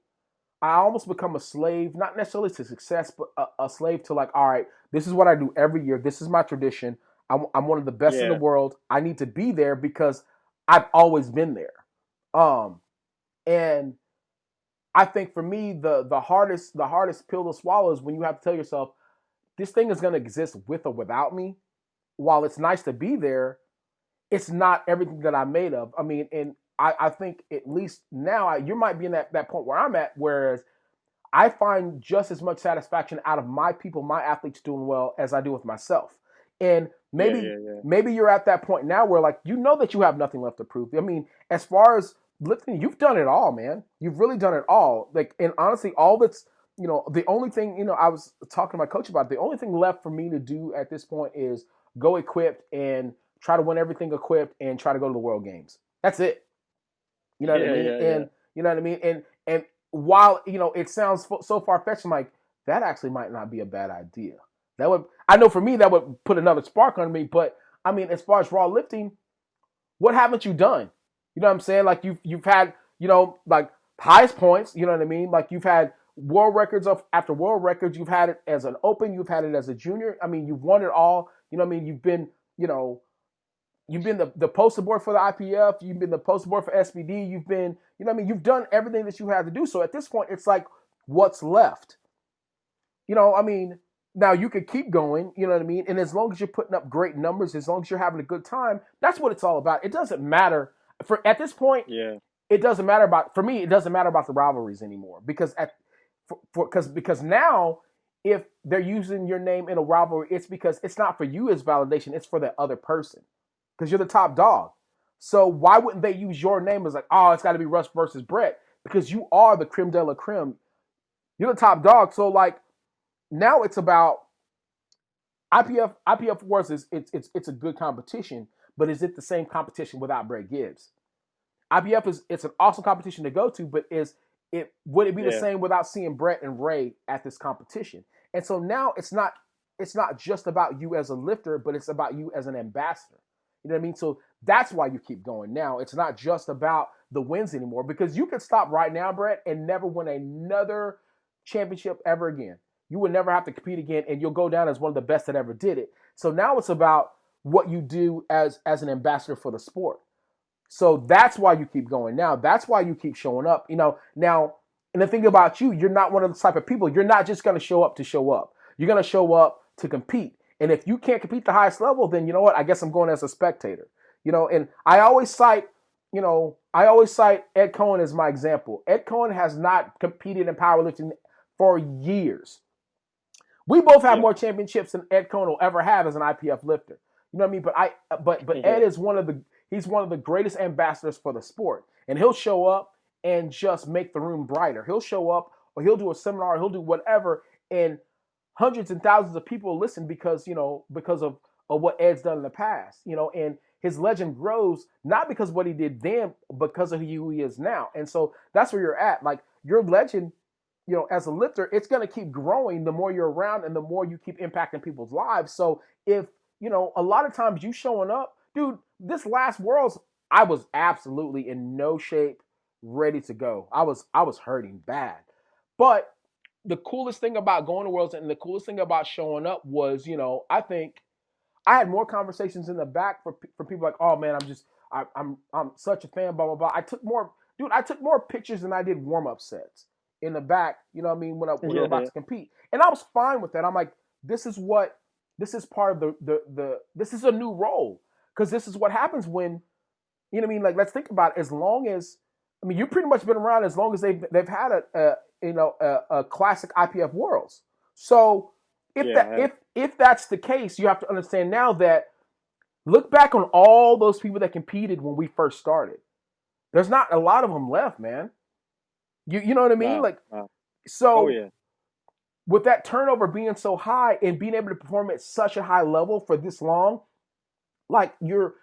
Speaker 1: almost become a slave, not necessarily to success, but a slave to, like, all right, this is what I do every year. This is my tradition. I'm one of the best in the
Speaker 2: Yeah,
Speaker 1: world. I need to be there because I've always been there. Um, and I think for me, the hardest pill to swallow is when you have to tell yourself, this thing is going to exist with or without me. While it's nice to be there, it's not everything that I'm made of. I mean, and I think at least now, you might be in that point where I'm at, whereas I find just as much satisfaction out of my people, my athletes doing well, as I do with myself. And
Speaker 2: yeah,
Speaker 1: maybe
Speaker 2: yeah, yeah.
Speaker 1: maybe you're at that point now where, like, that you have nothing left to prove. I mean, as far as lifting, you've done it all, man. You've really done it all. Like, and honestly, all that's the only thing, I was talking to my coach about, the only thing left for me to do at this point is go equipped and try to win everything equipped and try to go to the World Games. That's it. You know what I mean? And you know what I mean? And while, it sounds so far-fetched, I'm like, that actually might not be a bad idea. I know for me, that would put another spark on me, but I mean, as far as raw lifting, what haven't you done? You know what I'm saying? Like you've had, like highest points, you know what I mean? Like you've had world records after world records. You've had it as an open, you've had it as a junior. I mean, you've won it all. You know what I mean? You've been the poster board for the IPF. You've been the poster board for SBD. You've been, you've done everything that you had to do. So at this point, it's like, what's left? Now you could keep going, you know what I mean? And as long as you're putting up great numbers, as long as you're having a good time, that's what it's all about. It doesn't matter at this point.
Speaker 2: Yeah.
Speaker 1: It doesn't matter about the rivalries anymore because because now if they're using your name in a rivalry, it's because it's not for you as validation, it's for the other person because you're the top dog. So why wouldn't they use your name as like, oh, it's got to be Russ versus Brett because you are the creme de la creme. You're the top dog. So like now it's about IPF Wars it's a good competition, but is it the same competition without Brett GIBBS? IPF it's an awesome competition to go to, but would it be the same without seeing Brett and Ray at this competition? And so now it's not just about you as a lifter, but it's about you as an ambassador. You know what I mean? So that's why you keep going. Now it's not just about the wins anymore because you could stop right now, Brett, and never win another championship ever again. You would never have to compete again, and you'll go down as one of the best that ever did it. So now it's about what you do as an ambassador for the sport. So that's why you keep going. Now that's why you keep showing up. Now, and the thing about you, you're not one of the type of people. You're not just going to show up to show up. You're going to show up to compete. And if you can't compete the highest level, then you know what? I guess I'm going as a spectator. And I always cite Ed Cohen as my example. Ed Cohen has not competed in powerlifting for years. We both have more championships than Ed Cohen will ever have as an IPF lifter. You know what I mean? But Ed is one of the greatest ambassadors for the sport. And he'll show up and just make the room brighter. He'll show up or he'll do a seminar, he'll do whatever, and hundreds and thousands of people listen because of what Ed's done in the past. And his legend grows not because of what he did then, but because of who he is now. And so that's where you're at. Like your legend, as a lifter, it's going to keep growing the more you're around and the more you keep impacting people's lives. So if, a lot of times you showing up, dude, this last Worlds, I was absolutely in no shape, ready to go. I was hurting bad. But the coolest thing about going to Worlds and the coolest thing about showing up was, I think I had more conversations in the back for people like, oh man, I'm such a fan, blah, blah, blah. I took more pictures than I did warm-up sets in the back, you know what I mean, when we were about to compete. And I was fine with that. I'm like, this is part of this is a new role. Because this is what happens when, you know what I mean? Like, let's think about it. As long as, you've pretty much been around as long as they've had a classic IPF Worlds. So if that's the case, you have to understand now that look back on all those people that competed when we first started. There's not a lot of them left, man. You know what I mean? So with that turnover being so high and being able to perform at such a high level for this long, like you're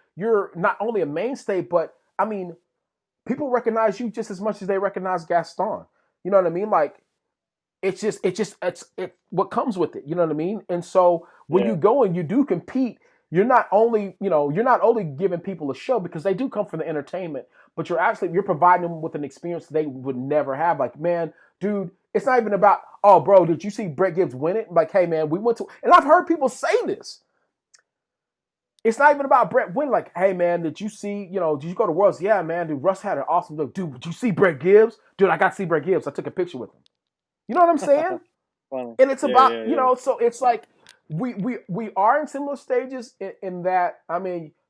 Speaker 1: not only a mainstay, but people recognize you just as much as they recognize Gaston. You know what I mean? Like it's what comes with it. You know what I mean? And so when you go and you do compete, you're not only giving people a show because they do come for the entertainment, but you're providing them with an experience they would never have. Like, man, dude, it's not even about, oh, bro, did you see Brett GIBBS win it? Like, hey, man, we went to, and I've heard people say this. It's not even about Brett winning. Like, hey, man, did you go to Worlds? Yeah, man, dude, Russ had an awesome look. Dude, did you see Brett GIBBS? Dude, I got to see Brett GIBBS. I took a picture with him. You know what I'm saying? And it's about, so it's like we are in similar stages in that,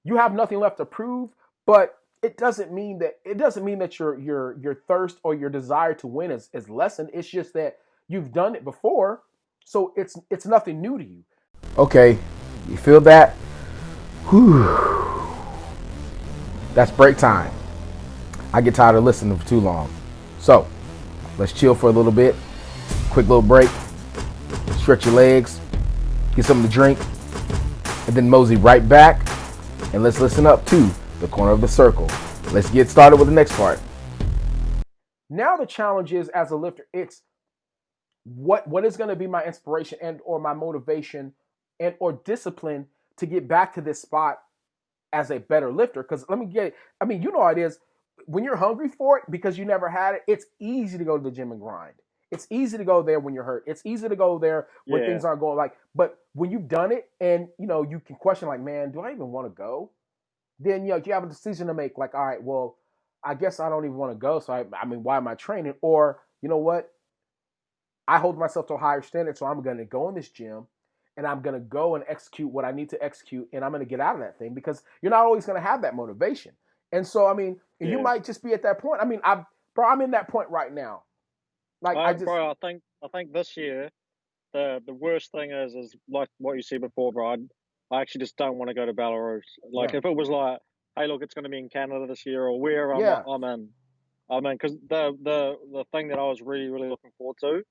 Speaker 1: you have nothing left to prove, but it doesn't mean that your thirst or your desire to win is lessened. It's just that you've done it before, so it's nothing new to you. Okay, you feel that? Whew. That's break time. I get tired of listening for too long. So let's chill for a little bit. quick little break, stretch your legs, get something to drink, and then mosey right back, and let's listen up to the corner of the circle. Let's get started with the next part. Now the challenge is, as a lifter, it's what is going to be my inspiration and or my motivation and or discipline to get back to this spot as a better lifter. Because you know how it is when you're hungry for it because you never had it. It's easy to go to the gym and grind. It's easy to go there when you're hurt. It's easy to go there when things aren't going but when you've done it and you can question like, man, do I even want to go? Then you have a decision to make. Like, all right, well, I guess I don't even want to go. So why am I training? Or you know what? I hold myself to a higher standard, so I'm going to go in this gym and I'm going to go and execute what I need to execute, and I'm going to get out of that thing because you're not always going to have that motivation. And so, you might just be at that point. I'm in that point right now. Like,
Speaker 2: I think this year the worst thing is like what you said before, bro. I actually just don't want to go to Belarus. Like, if it was like, hey, look, it's going to be in Canada this year or wherever, I'm in. Because the thing that I was really, really looking forward to,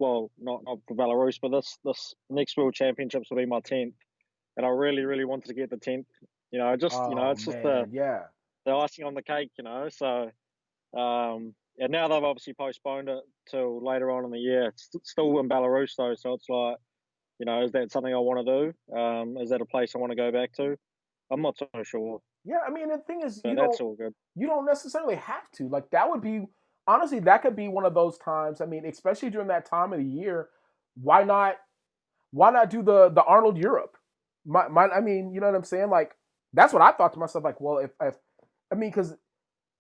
Speaker 2: well, not for Belarus, but this next World Championships will be my 10th, and I really, really wanted to get the 10th. It's just the icing on the cake, So, and now they've obviously postponed it till later on in the year. It's still in Belarus though, so it's like, is that something I want to do? Is that a place I want to go back to? I'm not so sure.
Speaker 1: Yeah, the thing is,
Speaker 2: that's all good.
Speaker 1: You don't necessarily have to. Like, that would be, honestly, that could be one of those times. Especially during that time of the year, why not do the Arnold Europe? You know what I'm saying? Like, that's what I thought to myself. Like, well, because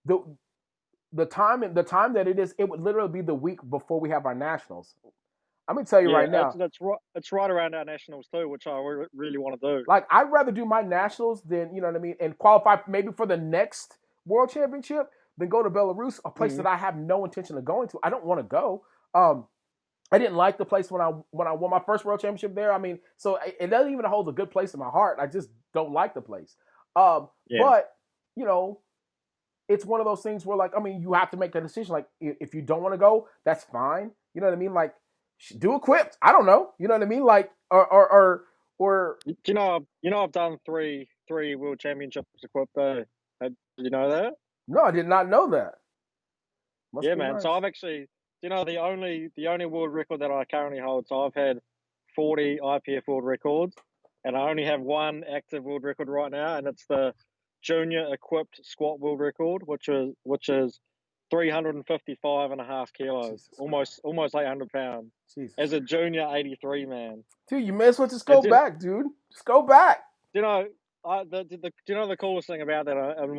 Speaker 1: the time that it is, it would literally be the week before we have our nationals. I'm gonna tell you right now.
Speaker 2: It's right around our nationals too, which I really want to do.
Speaker 1: Like, I'd rather do my nationals than and qualify maybe for the next World Championship than go to Belarus, a place that I have no intention of going to. I don't want to go. I didn't like the place when I won my first World Championship there. So it doesn't even hold a good place in my heart. I just don't like the place. But it's one of those things where, like, you have to make that decision. Like, if you don't want to go, that's fine. You know what I mean? Like, do equipped. I don't know. You know what I mean? Like, or
Speaker 2: I've done three World Championships equipped. Did you know that?
Speaker 1: No, I did not know that.
Speaker 2: Man. Nice. So I've actually, the only world record that I currently hold. So I've had 40 IPF world records, and I only have one active world record right now, and it's the junior equipped squat world record, which is 355.5 kilos, almost 800 pounds. Jesus. As a junior, 83, man.
Speaker 1: Dude, you may as well just go back, dude. Just go back.
Speaker 2: The coolest thing about that and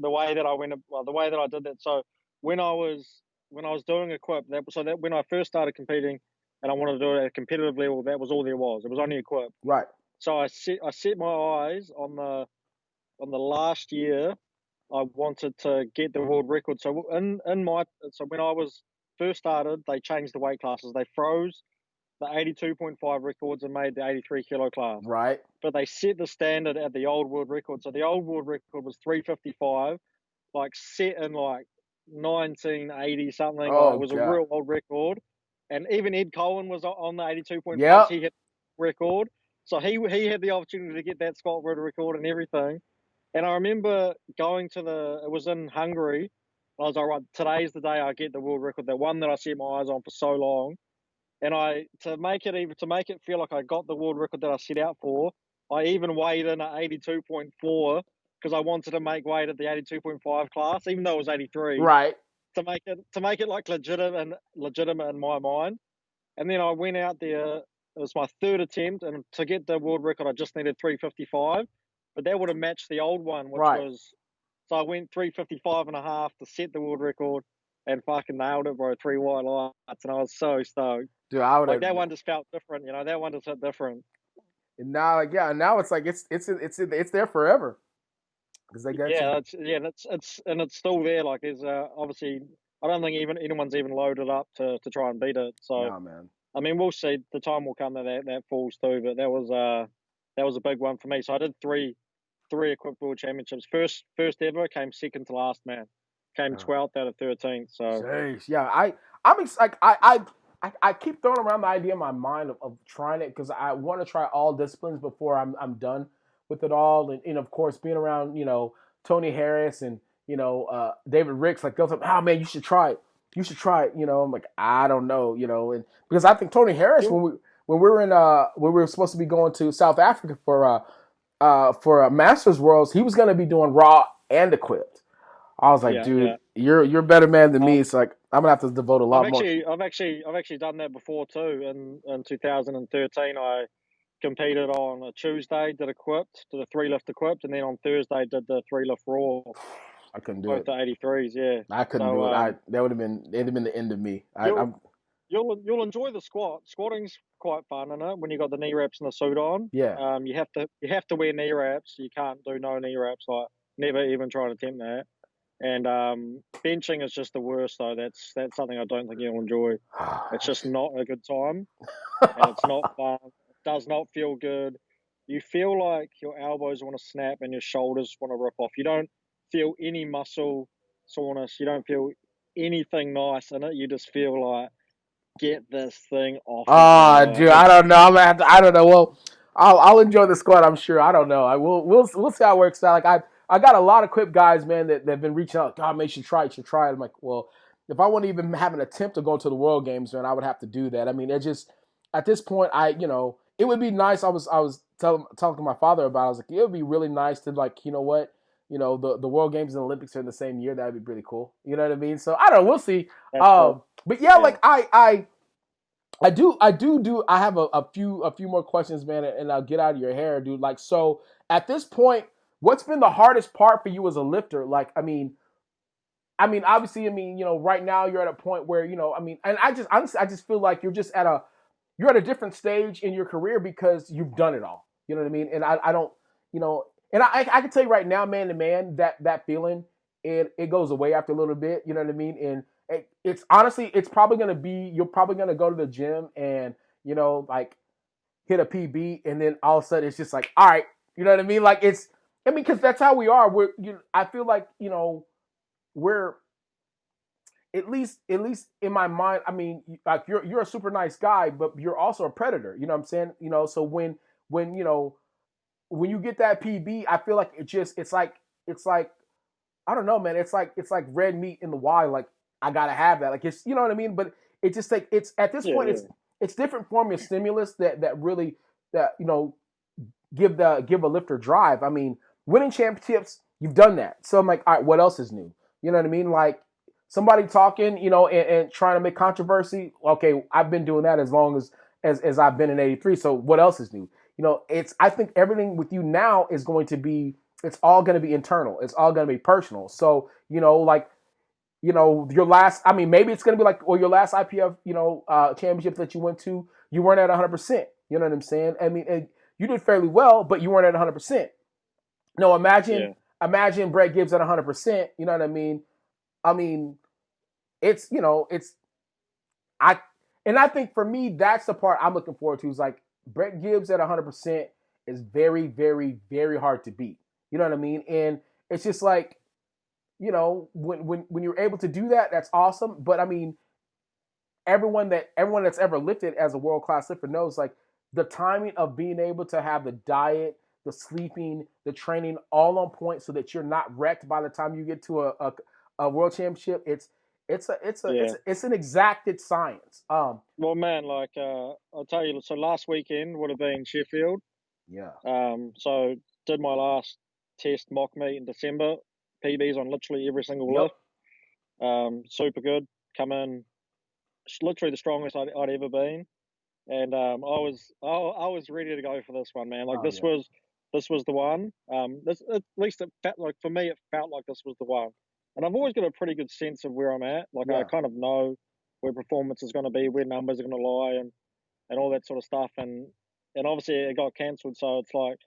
Speaker 2: the way that I did that. So when I was doing equip, that when I first started competing, and I wanted to do it at a competitive level, that was all there was. It was only equip.
Speaker 1: Right.
Speaker 2: So I set my eyes on the last year. I wanted to get the world record. So when I was first started, they changed the weight classes. They froze the 82.5 records and made the 83 kilo class.
Speaker 1: Right.
Speaker 2: But they set the standard at the old world record. So the old world record was 355, like set in like 1980 something. It was a real old record. And even Ed Cohen was on the 82.5.
Speaker 1: Yep.
Speaker 2: He hit the record. So he had the opportunity to get that Scott world record and everything. And I remember going to it was in Hungary. I was like, right, today's the day I get the world record, the one that I set my eyes on for so long. And to make it feel like I got the world record that I set out for, I even weighed in at 82.4 because I wanted to make weight at the 82.5 class, even though it was 83.
Speaker 1: Right.
Speaker 2: To make it like legitimate in my mind. And then I went out there. It was my third attempt, and to get the world record, I just needed 355. But that would have matched the old one, which was. So I went 355.5 to set the world record, and fucking nailed it, bro. 3 white lights, and I was so stoked.
Speaker 1: Dude, I would
Speaker 2: that one just felt different, That one just hit different.
Speaker 1: And now, now it's like it's there forever. Because they got
Speaker 2: it's still there. Like, there's obviously, I don't think anyone's even loaded up to try and beat it. So,
Speaker 1: no, man.
Speaker 2: We'll see. The time will come that falls through, but that was a big one for me. So I did three equipped world championships. First ever, came second to last, man. Came 12th out of 13th. So,
Speaker 1: jeez, yeah, I'm like I keep throwing around the idea in my mind of trying it because I want to try all disciplines before I'm done with it all, and of course being around Tony Harris and David Ricks, like they'll say, oh man, you should try it. You should try it. I'm like, I don't know, and because I think Tony Harris when we were in when we were supposed to be going to South Africa for a Masters Worlds, he was going to be doing raw and equipped. I was like, dude, you're a better man than me. So like, I'm gonna have to devote a lot more.
Speaker 2: I've actually done that before too. In 2013, I competed on a Tuesday, did equipped, did a 3-lift equipped, and then on Thursday did the 3-lift raw.
Speaker 1: I couldn't do
Speaker 2: both
Speaker 1: it.
Speaker 2: The 83s, yeah.
Speaker 1: I couldn't do it. That would have been the end of me.
Speaker 2: You'll enjoy the squat. Squatting's quite fun, isn't it? When you got the knee wraps and the suit on.
Speaker 1: Yeah.
Speaker 2: You have to wear knee wraps. You can't do no knee wraps. Like never even try to attempt that. And benching is just the worst though. That's something I don't think you'll enjoy. It's just not a good time, and it's not fun. It does not feel good. You feel like your elbows want to snap and your shoulders want to rip off. You don't feel any muscle soreness. You don't feel anything nice in it. You just feel like, get this thing off.
Speaker 1: Dude, I don't know. I don't know. Well, I'll enjoy the squat. I'm sure. I don't know. We'll see how it works out. Like I got a lot of equipped guys, man, that have been reaching out. God, man, you should try it. I'm like, well, if I want to even have an attempt to go to the World Games, man, I would have to do that. I mean, it just at this point, it would be nice. I was talking to my father about it. I was like, it would be really nice to like, you know what, the World Games and the Olympics are in the same year. That would be really cool. You know what I mean? So I don't know. We'll see. But yeah, like I have a few more questions, man, and I'll get out of your hair, dude. Like, so at this point, what's been the hardest part for you as a lifter? Like, I mean, obviously, right now you're at a point where, and I just feel like you're at a different stage in your career because you've done it all. You know what I mean? And I don't, and I can tell you right now, man to man, that feeling, it goes away after a little bit. You know what I mean? And it's honestly, it's probably going to be, you're probably going to go to the gym and, like hit a PB, and then all of a sudden it's just like, all right, you know what I mean? Like because that's how we are. I feel like, we're at least in my mind. I mean, like you're a super nice guy, but you're also a predator. You know what I'm saying? So when you get that PB, I feel like it's like I don't know, man. It's like red meat in the wild. Like I gotta have that. Like it's, you know what I mean? But it just like it's at this point it's different form of stimulus that really give a lifter drive. I mean, winning championships, you've done that. So I'm like, all right, what else is new? You know what I mean? Like somebody talking, and trying to make controversy. Okay, I've been doing that as long as I've been in '83. So what else is new? I think everything with you now is going to be, it's all going to be internal. It's all going to be personal. So, your last, I mean, maybe it's going to be like, or your last IPF, championship that you went to, you weren't at 100%. You know what I'm saying? I mean, you did fairly well, but you weren't at 100%. No, imagine Brett Gibbs at 100%. You know what I mean? I mean, I think for me, that's the part I'm looking forward to, is like Brett Gibbs at 100% is very, very, very hard to beat. You know what I mean? And it's just like, when you're able to do that, that's awesome. But I mean, everyone that's ever lifted as a world-class lifter knows, like, the timing of being able to have the diet, the sleeping, the training all on point so that you're not wrecked by the time you get to a world championship. It's an exacted science.
Speaker 2: Well, man, like I'll tell you. So last weekend would have been Sheffield.
Speaker 1: Yeah.
Speaker 2: So did my last test mock meet in December. PBs on literally every single lift. Super good. Come in, literally the strongest I'd ever been, and I was ready to go for this one, man. Like this was the one. This, at least it felt like, for me, it felt like this was the one. And I've always got a pretty good sense of where I'm at. Like I kind of know where performance is going to be, where numbers are going to lie, and all that sort of stuff. And obviously it got cancelled, so it's like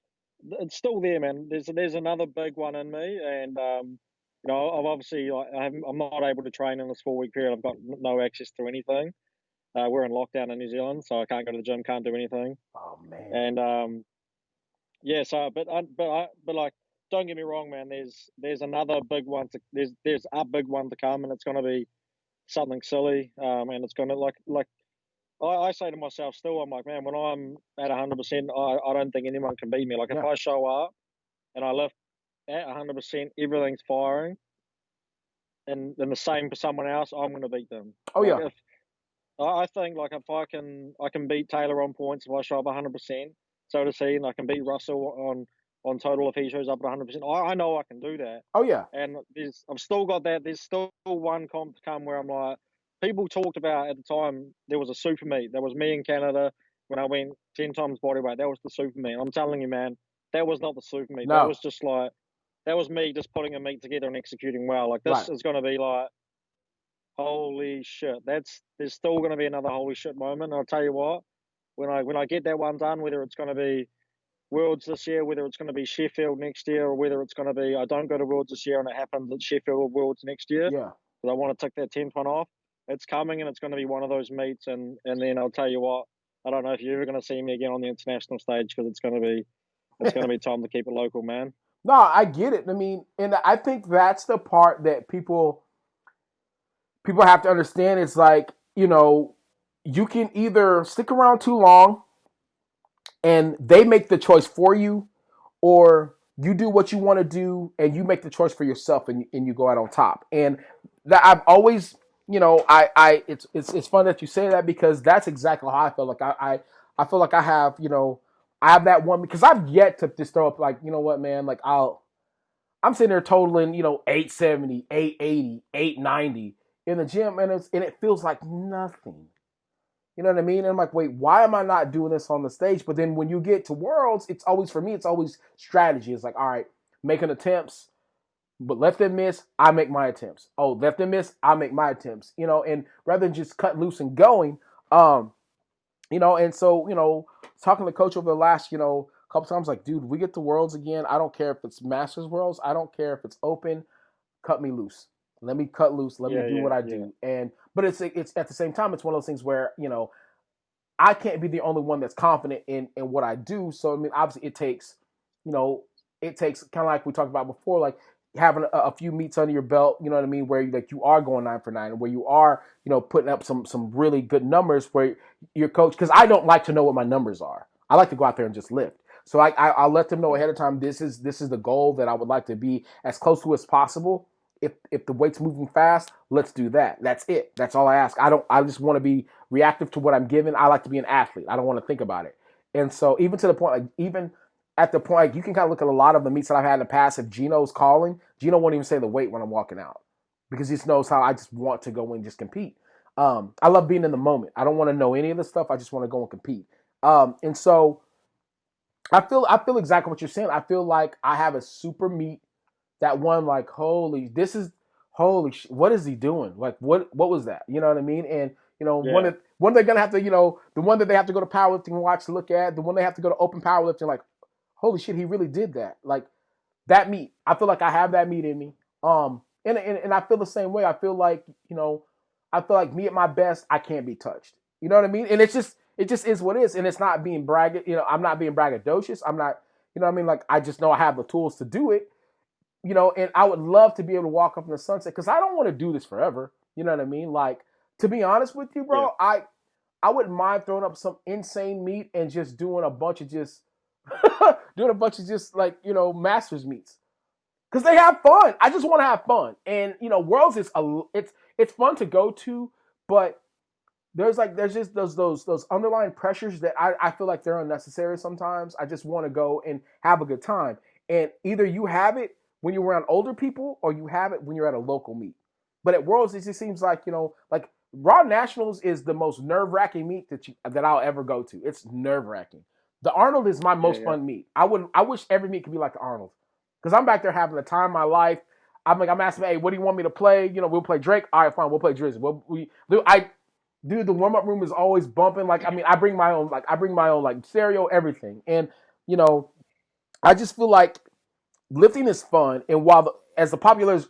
Speaker 2: it's still there, man. There's another big one in me, and I've obviously, I'm not able to train in this 4-week period. I've got no access to anything. We're in lockdown in New Zealand, so I can't go to the gym, can't do anything.
Speaker 1: Oh man.
Speaker 2: And so but like, don't get me wrong, man. There's another big one. There's a big one to come, and it's going to be something silly. And it's going to like I say to myself still, I'm like, man, when I'm at 100%, I don't think anyone can beat me. Like if
Speaker 1: Yeah.
Speaker 2: I show up and I lift at 100%, everything's firing, and then the same for someone else, I'm going to beat them.
Speaker 1: Oh
Speaker 2: Like
Speaker 1: yeah.
Speaker 2: if I think like if I can beat Taylor on points if I show up 100%, so to see, and I can beat Russell on total if he shows up at 100%. I know I can do that,
Speaker 1: Oh yeah.
Speaker 2: and I've still got that. There's still one comp to come where I'm like, people talked about at the time there was a super meet. That was me in Canada when I went 10 times bodyweight. That was the super meet. I'm telling you, man, that was not the super meet. That
Speaker 1: No.
Speaker 2: was just like that was me just putting a meet together and executing well. Like
Speaker 1: Right.
Speaker 2: this is going to be like holy shit. There's still going to be another holy shit moment. And I'll tell you what, when I get that one done, whether it's going to be Worlds this year, whether it's going to be Sheffield next year, or whether it's going to be I don't go to Worlds this year and it happens at Sheffield or Worlds next year,
Speaker 1: Yeah.
Speaker 2: because I want to tick that 10th one off. It's coming and it's going to be one of those meets, and then I'll tell you what, I don't know if you're ever going to see me again on the international stage, because it's going to be time to keep it local, man.
Speaker 1: No, I get it. I mean, and I think that's the part that people have to understand. It's like, you can either stick around too long and they make the choice for you, or you do what you want to do and you make the choice for yourself, and you go out on top. And that I've always, it's fun that you say that, because that's exactly how I feel. Like I feel like I have, I have that one, because I've yet to just throw up like, you know what, man, like I'm sitting there totaling, 870, 880, 890 in the gym, and it feels like nothing. You know what I mean? And I'm like, wait, why am I not doing this on the stage? But then when you get to Worlds, it's always, for me, it's always strategy. It's like, all right, making attempts, but let them miss, I make my attempts. Oh, let them miss, I make my attempts. And rather than just cut loose and going, and so, talking to coach over the last, couple times, like, dude, we get to Worlds again. I don't care if it's Masters Worlds. I don't care if it's open. Cut me loose. Let me cut loose. Let me do what I do. But it's at the same time, it's one of those things where, I can't be the only one that's confident in what I do. So, I mean, obviously it takes kind of like we talked about before, like having a few meets under your belt, you know what I mean, where you are going 9 for 9, and where you are, putting up some really good numbers, where your coach, because I don't like to know what my numbers are. I like to go out there and just lift. So I'll let them know ahead of time, this is the goal that I would like to be as close to as possible. If the weight's moving fast, let's do that. That's it. That's all I ask. I just want to be reactive to what I'm given. I like to be an athlete. I don't want to think about it. And so even to the point, like even at the point, like, you can kind of look at a lot of the meets that I've had in the past. If Gino's calling, Gino won't even say the weight when I'm walking out, because he just knows how I just want to go in and just compete. I love being in the moment. I don't want to know any of the stuff. I just want to go and compete. And so I feel exactly what you're saying. I feel like I have a super meet that one, like, holy, what is he doing? Like, what was that? You know what I mean? And, one they're going to have to, the one that they have to go to powerlifting and watch, look at, the one they have to go to open powerlifting, like, holy shit, he really did that. Like, that meet, I feel like I have that meet in me. And I feel the same way. I feel like, me at my best, I can't be touched. You know what I mean? And it just is what it is. And it's not being I'm not being braggadocious. I'm not, you know what I mean? Like, I just know I have the tools to do it. And I would love to be able to walk up in the sunset, because I don't want to do this forever. You know what I mean? Like, to be honest with you, bro, I wouldn't mind throwing up some insane meet and just doing a bunch of just like, masters meets, because they have fun. I just want to have fun. And, Worlds is it's fun to go to, but there's just those underlying pressures that I feel like they're unnecessary sometimes. I just want to go and have a good time. And either you have it when you're around older people, or you have it when you're at a local meet. But at Worlds, it just seems like, like Raw Nationals is the most nerve-wracking meet that I'll ever go to. It's nerve-wracking. The Arnold is my most fun meet. I wish every meet could be like the Arnold, because I'm back there having the time of my life. I'm asking, hey, what do you want me to play? We'll play Drake. All right, fine, we'll play Drizzy. Dude, the warm-up room is always bumping. Like, I mean, I bring my own like stereo, everything. And, I just feel like lifting is fun. And while as the popularity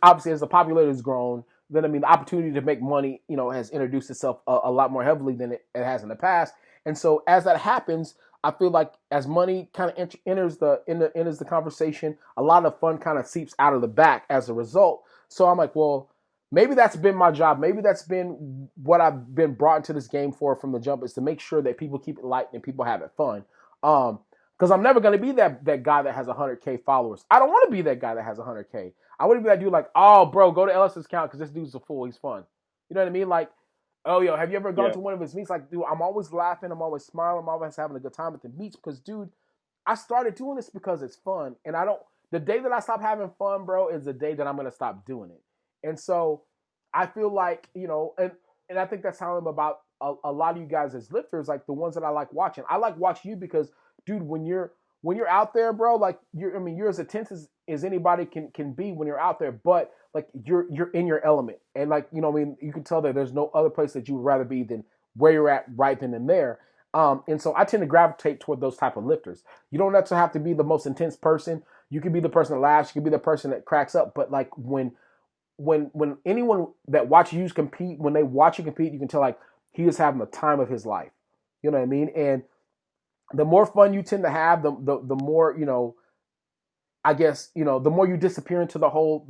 Speaker 1: has grown, then, I mean, the opportunity to make money, has introduced itself a lot more heavily than it has in the past. And so as that happens, I feel like as money kind of enters the conversation, a lot of fun kind of seeps out of the back as a result. So I'm like, well, maybe that's been my job. Maybe that's been what I've been brought into this game for from the jump, is to make sure that people keep it light and people have it fun. Because I'm never going to be that guy that has 100K followers. I don't want to be that guy that has 100K. I want to be that dude like, oh, bro, go to Ellis's account because this dude's a fool. He's fun. You know what I mean? Like, oh, yo, have you ever gone to one of his meets? Like, dude, I'm always laughing. I'm always smiling. I'm always having a good time at the meets because, dude, I started doing this because it's fun. And the day that I stop having fun, bro, is the day that I'm going to stop doing it. And so I feel like, and I think that's how I'm about a lot of you guys as lifters, like the ones that I like watching. I like watching you because, dude, when you're out there, bro, like you're as intense as anybody can be when you're out there, but like you're in your element. And like, you can tell that there's no other place that you would rather be than where you're at right then and there. And so I tend to gravitate toward those type of lifters. You don't necessarily have to be the most intense person. You can be the person that laughs. You can be the person that cracks up. But like when anyone that watches you compete, when they watch you compete, you can tell like he is having the time of his life. You know what I mean? And the more fun you tend to have, the more, I guess, the more you disappear into the whole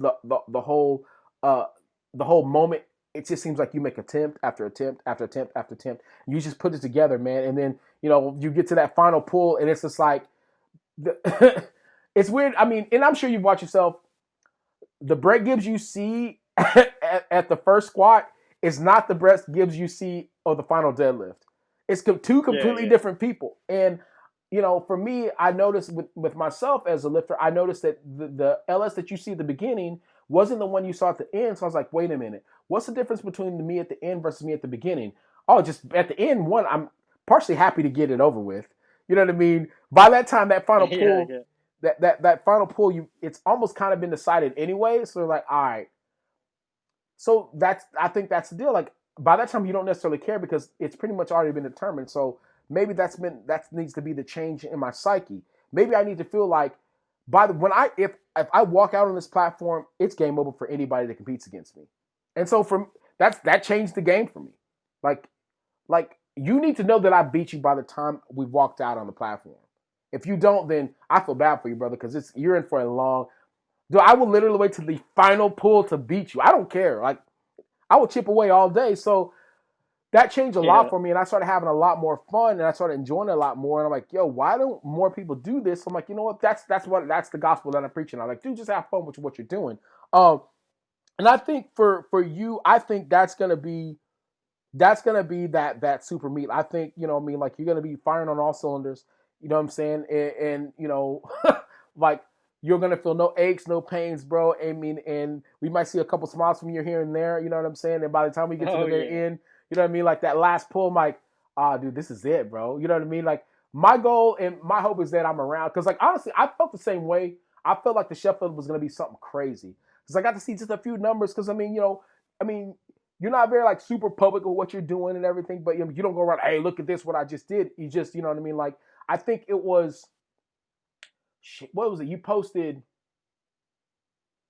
Speaker 1: moment. It just seems like you make attempt after attempt after attempt after attempt. You just put it together, man. And then, you get to that final pull and it's just like, it's weird. I mean, and I'm sure you've watched yourself. The Brett Gibbs you see at the first squat is not the Brett Gibbs you see on the final deadlift. It's two completely different people. And, for me, I noticed with myself as a lifter, I noticed that the LS that you see at the beginning wasn't the one you saw at the end. So I was like, wait a minute. What's the difference between me at the end versus me at the beginning? Oh, just at the end, one, I'm partially happy to get it over with. You know what I mean? By that time, that final pull, that final pull, it's almost kind of been decided anyway. So like, all right. So I think that's the deal. Like by that time, you don't necessarily care because it's pretty much already been determined. So maybe that needs to be the change in my psyche. Maybe I need to feel like if I walk out on this platform, it's game over for anybody that competes against me. And so that changed the game for me. Like you need to know that I beat you by the time we walked out on the platform. If you don't, then I feel bad for you, brother, because you're in for a long. Dude, I will literally wait to the final pull to beat you. I don't care. Like I will chip away all day. So that changed a lot for me, and I started having a lot more fun, and I started enjoying it a lot more. And I'm like, yo, why don't more people do this? I'm like, you know what? That's the gospel that I'm preaching. I'm like, dude, just have fun with what you're doing. And I think for you, I think that's gonna be that super meet. I think, like you're gonna be firing on all cylinders. You know what I'm saying? And like you're gonna feel no aches, no pains, bro. I mean, and we might see a couple smiles from you here and there. You know what I'm saying? And by the time we get to the very end, you know what I mean? Like that last pull, I'm like, dude, this is it, bro. You know what I mean? Like my goal and my hope is that I'm around. Because like honestly, I felt the same way. I felt like the Sheffield was gonna be something crazy. Because I got to see just a few numbers. Because I mean, you're not very like super public with what you're doing and everything, but you don't go around, hey, look at this, what I just did. You just, you know what I mean? Like I think it was, what was it? You posted,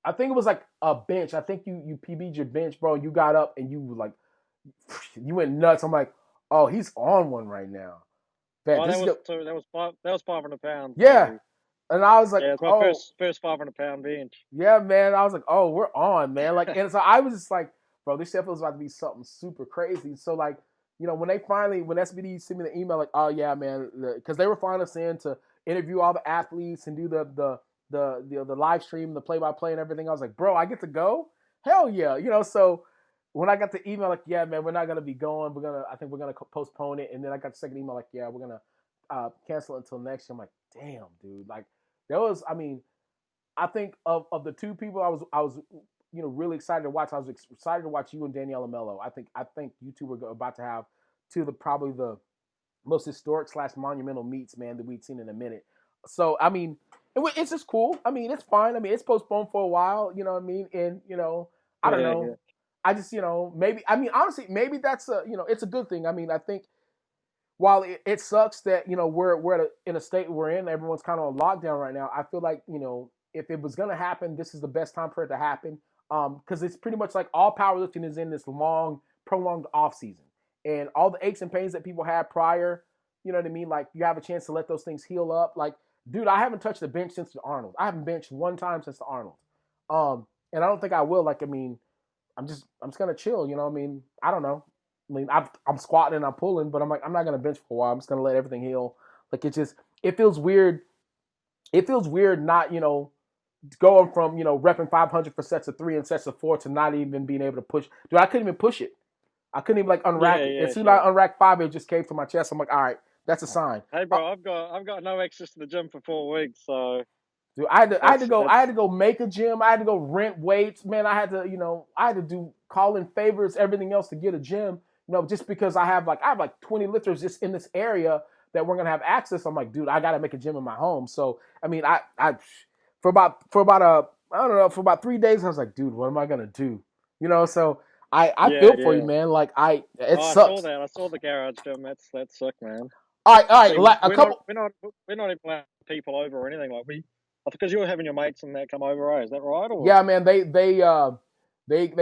Speaker 1: I think it was like a bench. I think you PB'd your bench, bro. You got up and you were like, you went nuts. I'm like, oh, he's on one right now.
Speaker 2: Man, that was 500 pounds.
Speaker 1: Yeah. Maybe. And I was like,
Speaker 2: it's my first 500 pound bench.
Speaker 1: Yeah, man. I was like, oh, we're on, man. Like, and so I was just like, bro, this Sheffield's about to be something super crazy. So like, when SBD sent me the email, like, oh yeah, man, because they were flying us in to interview all the athletes and do the live stream, the play-by-play and everything. I was like, bro, I get to go? Hell yeah. So when I got the email, like, yeah, man, we're not gonna be going. I think we're gonna postpone it. And then I got the second email, like, yeah, we're gonna cancel it until next year. I'm like, damn, dude. Like, there was, I think of the two people I was really excited to watch. I was excited to watch you and Danielle Mello. I think you two were about to have two of probably the most historic / monumental meets, man, that we'd seen in a minute. So it's just cool. It's fine. It's postponed for a while. You know what I mean? And I don't know. Yeah. I just maybe honestly maybe that's it's a good thing. I think while it sucks that we're in a state we're in, everyone's kind of on lockdown right now. I feel like if it was gonna happen, this is the best time for it to happen. Because it's pretty much like all powerlifting is in this long, prolonged off season, and all the aches and pains that people had prior, you know what I mean? Like you have a chance to let those things heal up. Like, dude, I haven't touched the bench since the Arnold. I haven't benched one time since the Arnold, and I don't think I will. Like, I'm just gonna chill. You know, I mean, I don't know. I mean, I'm squatting and I'm pulling, but I'm like, I'm not gonna bench for a while. I'm just gonna let everything heal. Like it feels weird. It feels weird not, going from, repping 500 for sets of 3 and sets of 4 to not even being able to push. Dude, I couldn't even push it. I couldn't even like unrack it.
Speaker 2: Yeah,
Speaker 1: As soon as
Speaker 2: sure.
Speaker 1: I unracked 5, it just came to my chest. I'm like, all right, that's a sign.
Speaker 2: Hey, bro, I've got no access to the gym for 4 weeks, so
Speaker 1: Dude, I had to go. I had
Speaker 2: that's
Speaker 1: to go make a gym. I had to go rent weights. Man, I had to, I had to do call in favors, everything else to get a gym. Just because I have like 20 lifters just in this area that we're gonna have access. I'm like, dude, I gotta make a gym in my home. So I mean, I for about I don't know, for about 3 days, I was like, dude, what am I gonna do? So I
Speaker 2: yeah,
Speaker 1: feel for you,
Speaker 2: yeah.
Speaker 1: man. Like it
Speaker 2: Oh, I saw
Speaker 1: sucks.
Speaker 2: that. I saw the garage gym. That's sick, man.
Speaker 1: All right,
Speaker 2: See,
Speaker 1: like a couple.
Speaker 2: we're not even allowing people over or anything like we. Because you're having your mates and that come over, eh? Is that right? Or
Speaker 1: Yeah, man, they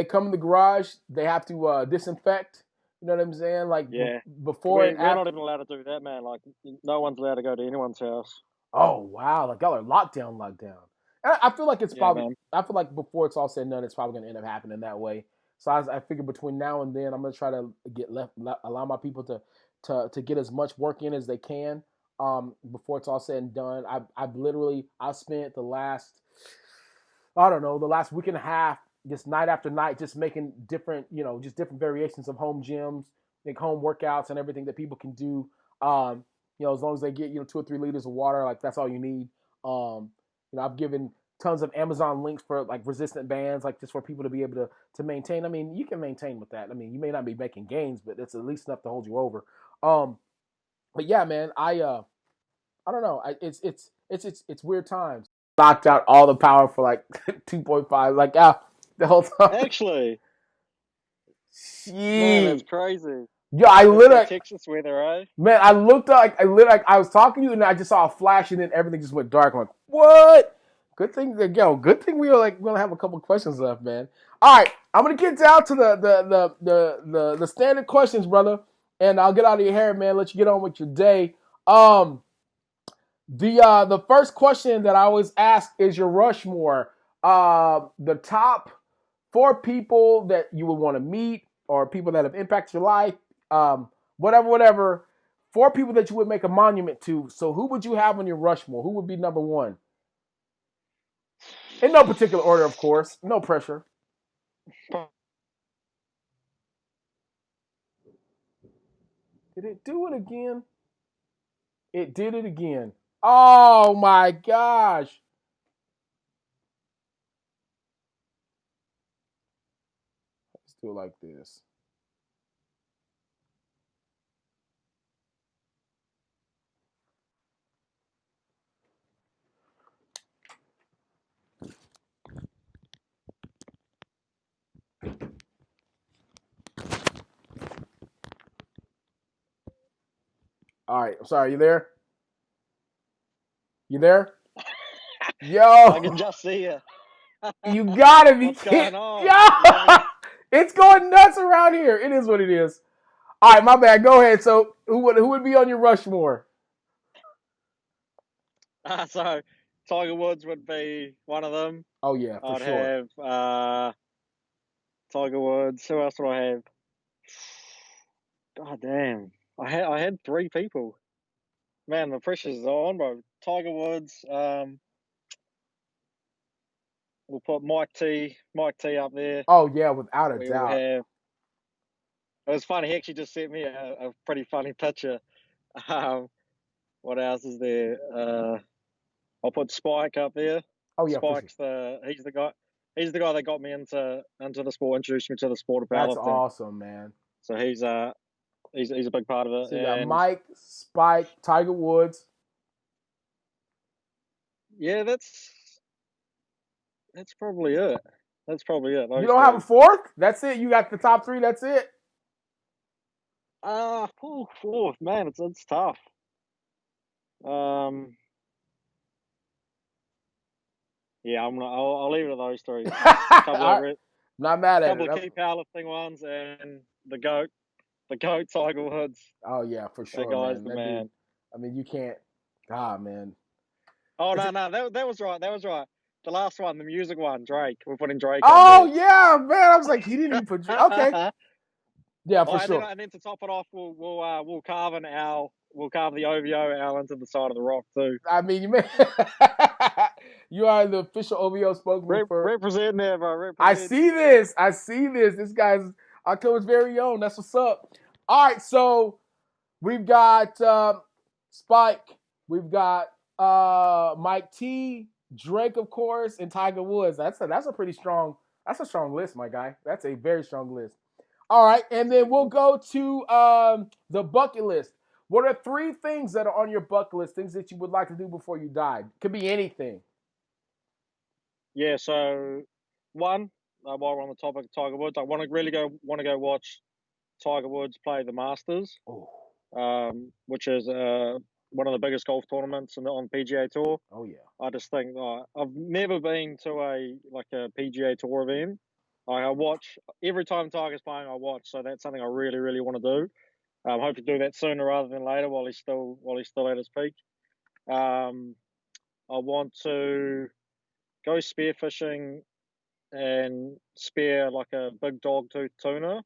Speaker 1: come in the garage. They have to disinfect. You know what I'm saying? Like
Speaker 2: yeah,
Speaker 1: before and
Speaker 2: we're not
Speaker 1: after.
Speaker 2: even allowed to do that, man. Like no one's allowed to go to anyone's house.
Speaker 1: Oh wow, like y'all are lockdown. And I feel like it's
Speaker 2: Yeah,
Speaker 1: probably.
Speaker 2: man.
Speaker 1: I feel like before it's all said and done, it's probably gonna end up happening that way. So I figure between now and then, I'm gonna try to allow my people to get as much work in as they can. Before it's all said and done, I spent the last, I don't know, the last week and a half, just night after night, just making different, just different variations of home gyms, like home workouts and everything that people can do. As long as they get, 2 or 3 liters of water, like that's all you need. I've given tons of Amazon links for like resistant bands, like just for people to be able to maintain. I mean, you can maintain with that. I mean, you may not be making gains, but it's at least enough to hold you over. But yeah, man, I don't know. It's weird times. Knocked out all the power for like 2.5, like the whole time.
Speaker 2: Actually, man, that's
Speaker 1: Shit.
Speaker 2: crazy.
Speaker 1: Yo, I
Speaker 2: That's that
Speaker 1: literally,
Speaker 2: Texas weather, eh?
Speaker 1: man, I looked up, I was talking to you and I just saw a flash and then everything just went dark. I'm like, what? Good thing we only have a couple questions left, man. All right, I'm gonna get down to the standard questions, brother, and I'll get out of your hair, man. Let you get on with your day. The first question that I always ask is your Rushmore. The top 4 people that you would want to meet or people that have impacted your life. Whatever. 4 people that you would make a monument to. So who would you have on your Rushmore? Who would be number 1? In no particular order, of course. No pressure. Did it do it again? It did it again. Oh my gosh. Let's do it like this. All right. I'm sorry. You there? You there?
Speaker 2: I
Speaker 1: Yo,
Speaker 2: can just see you.
Speaker 1: you gotta be
Speaker 2: What's going
Speaker 1: kidding.
Speaker 2: on? You
Speaker 1: Yo,
Speaker 2: having
Speaker 1: it's going nuts around here. It is what it is. All right, my bad. Go ahead. So, who would be on your Rushmore?
Speaker 2: so Tiger Woods would be one of them.
Speaker 1: Oh yeah, for
Speaker 2: I'd
Speaker 1: sure.
Speaker 2: have Tiger Woods. Who else would I have? God damn. I had 3 people. Man, the pressure's on, bro. Tiger Woods. We'll put Mike T up there.
Speaker 1: Oh yeah, without a
Speaker 2: We will
Speaker 1: doubt.
Speaker 2: have. It was funny. He actually just sent me a pretty funny picture. Um, what else is there? I'll put Spike up there.
Speaker 1: Oh yeah, for sure.
Speaker 2: Spike's he's the guy. He's the guy that got me into the sport, introduced me to the sport of
Speaker 1: That's
Speaker 2: powerlifting.
Speaker 1: awesome, man.
Speaker 2: So he's a big part of it.
Speaker 1: So you got
Speaker 2: And
Speaker 1: Mike, Spike, Tiger Woods.
Speaker 2: yeah, that's probably it. That's probably it.
Speaker 1: You
Speaker 2: Those
Speaker 1: don't have a
Speaker 2: 3.
Speaker 1: fourth? That's it. You got the top 3. That's it.
Speaker 2: Fourth, man, it's tough. Yeah, I'll leave it at those 3.
Speaker 1: Not mad at
Speaker 2: Couple of
Speaker 1: it.
Speaker 2: key powerlifting ones, and the goat, Tiger Woods.
Speaker 1: Oh yeah, for
Speaker 2: That
Speaker 1: sure,
Speaker 2: guy's
Speaker 1: man.
Speaker 2: the
Speaker 1: That dude.
Speaker 2: man.
Speaker 1: I mean, you can't. God, man.
Speaker 2: Oh no, that was right. That was right. the last one, the music one, Drake. We're putting Drake
Speaker 1: Oh
Speaker 2: on there.
Speaker 1: yeah, man. I was like, he didn't even put. Okay. Yeah, for sure.
Speaker 2: And then to top it off, we'll carve the OVO Al into the side of the rock too.
Speaker 1: I mean, you are the official OVO spokesman for.
Speaker 2: Represent there, bro. Represent.
Speaker 1: I see this. I see this. This guy's October's very own. That's what's up. All right, so we've got Spike. We've got Mike T, Drake, of course, and Tiger Woods. That's a pretty strong. That's a strong list, my guy. That's a very strong list. All right, and then we'll go to the bucket list. What are 3 things that are on your bucket list? Things that you would like to do before you die? Could be anything.
Speaker 2: Yeah. So one, while we're on the topic of Tiger Woods, I want to go watch Tiger Woods play the Masters, which is one of the biggest golf tournaments on PGA Tour.
Speaker 1: Oh yeah.
Speaker 2: I just think I've never been to a PGA Tour event. I watch every time Tiger's playing. I watch, so that's something I really, really want to do. Hope to do that sooner rather than later while he's still at his peak. I want to go spearfishing and spear like a big dogtooth tuna,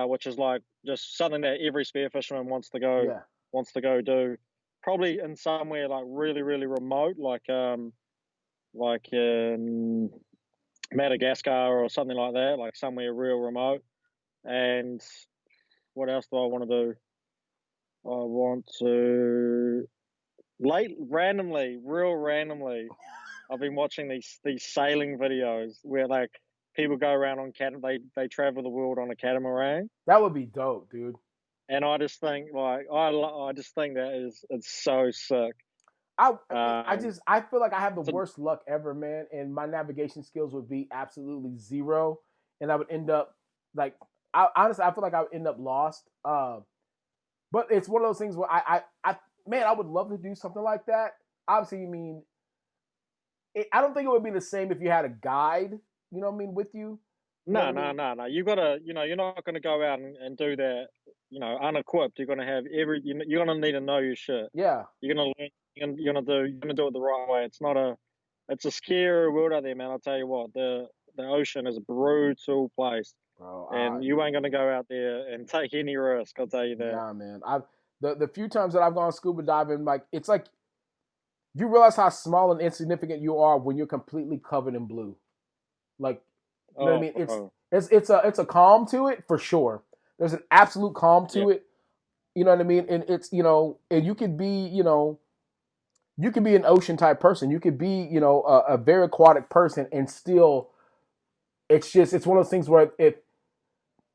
Speaker 2: which is like just something that every spearfisherman wants to go do. Probably in somewhere like really, really remote, like in Madagascar or something like that, like somewhere real remote. And what else do I want to do? I want to real randomly, I've been watching these sailing videos where like people go around on they travel the world on a catamaran.
Speaker 1: That would be dope, dude.
Speaker 2: And I just think I just think it's so sick.
Speaker 1: I feel like I have the worst luck ever, man, and my navigation skills would be absolutely zero, and I would end up honestly, I feel like I would end up lost. But it's one of those things where I would love to do something like that. Obviously, you mean, I don't think it would be the same if you had a guide, you know what I mean, with you.
Speaker 2: No. You gotta, you're not gonna go out and do that, unequipped. You're gonna have you're gonna need to know your shit.
Speaker 1: Yeah.
Speaker 2: You're gonna learn. You're gonna do it the right way. It's a scary world out there, man. I'll tell you what, the ocean is a brutal place.
Speaker 1: Bro,
Speaker 2: and you ain't gonna go out there and take any risk. I'll tell you that.
Speaker 1: Nah, man. The few times that I've gone scuba diving, like it's like you realize how small and insignificant you are when you're completely covered in blue. Like, you know what I mean? It's a calm to it for sure. There's an absolute calm to it. You know what I mean? And it's and you could be you could be an ocean type person. You could be a very aquatic person, and still, it's one of those things where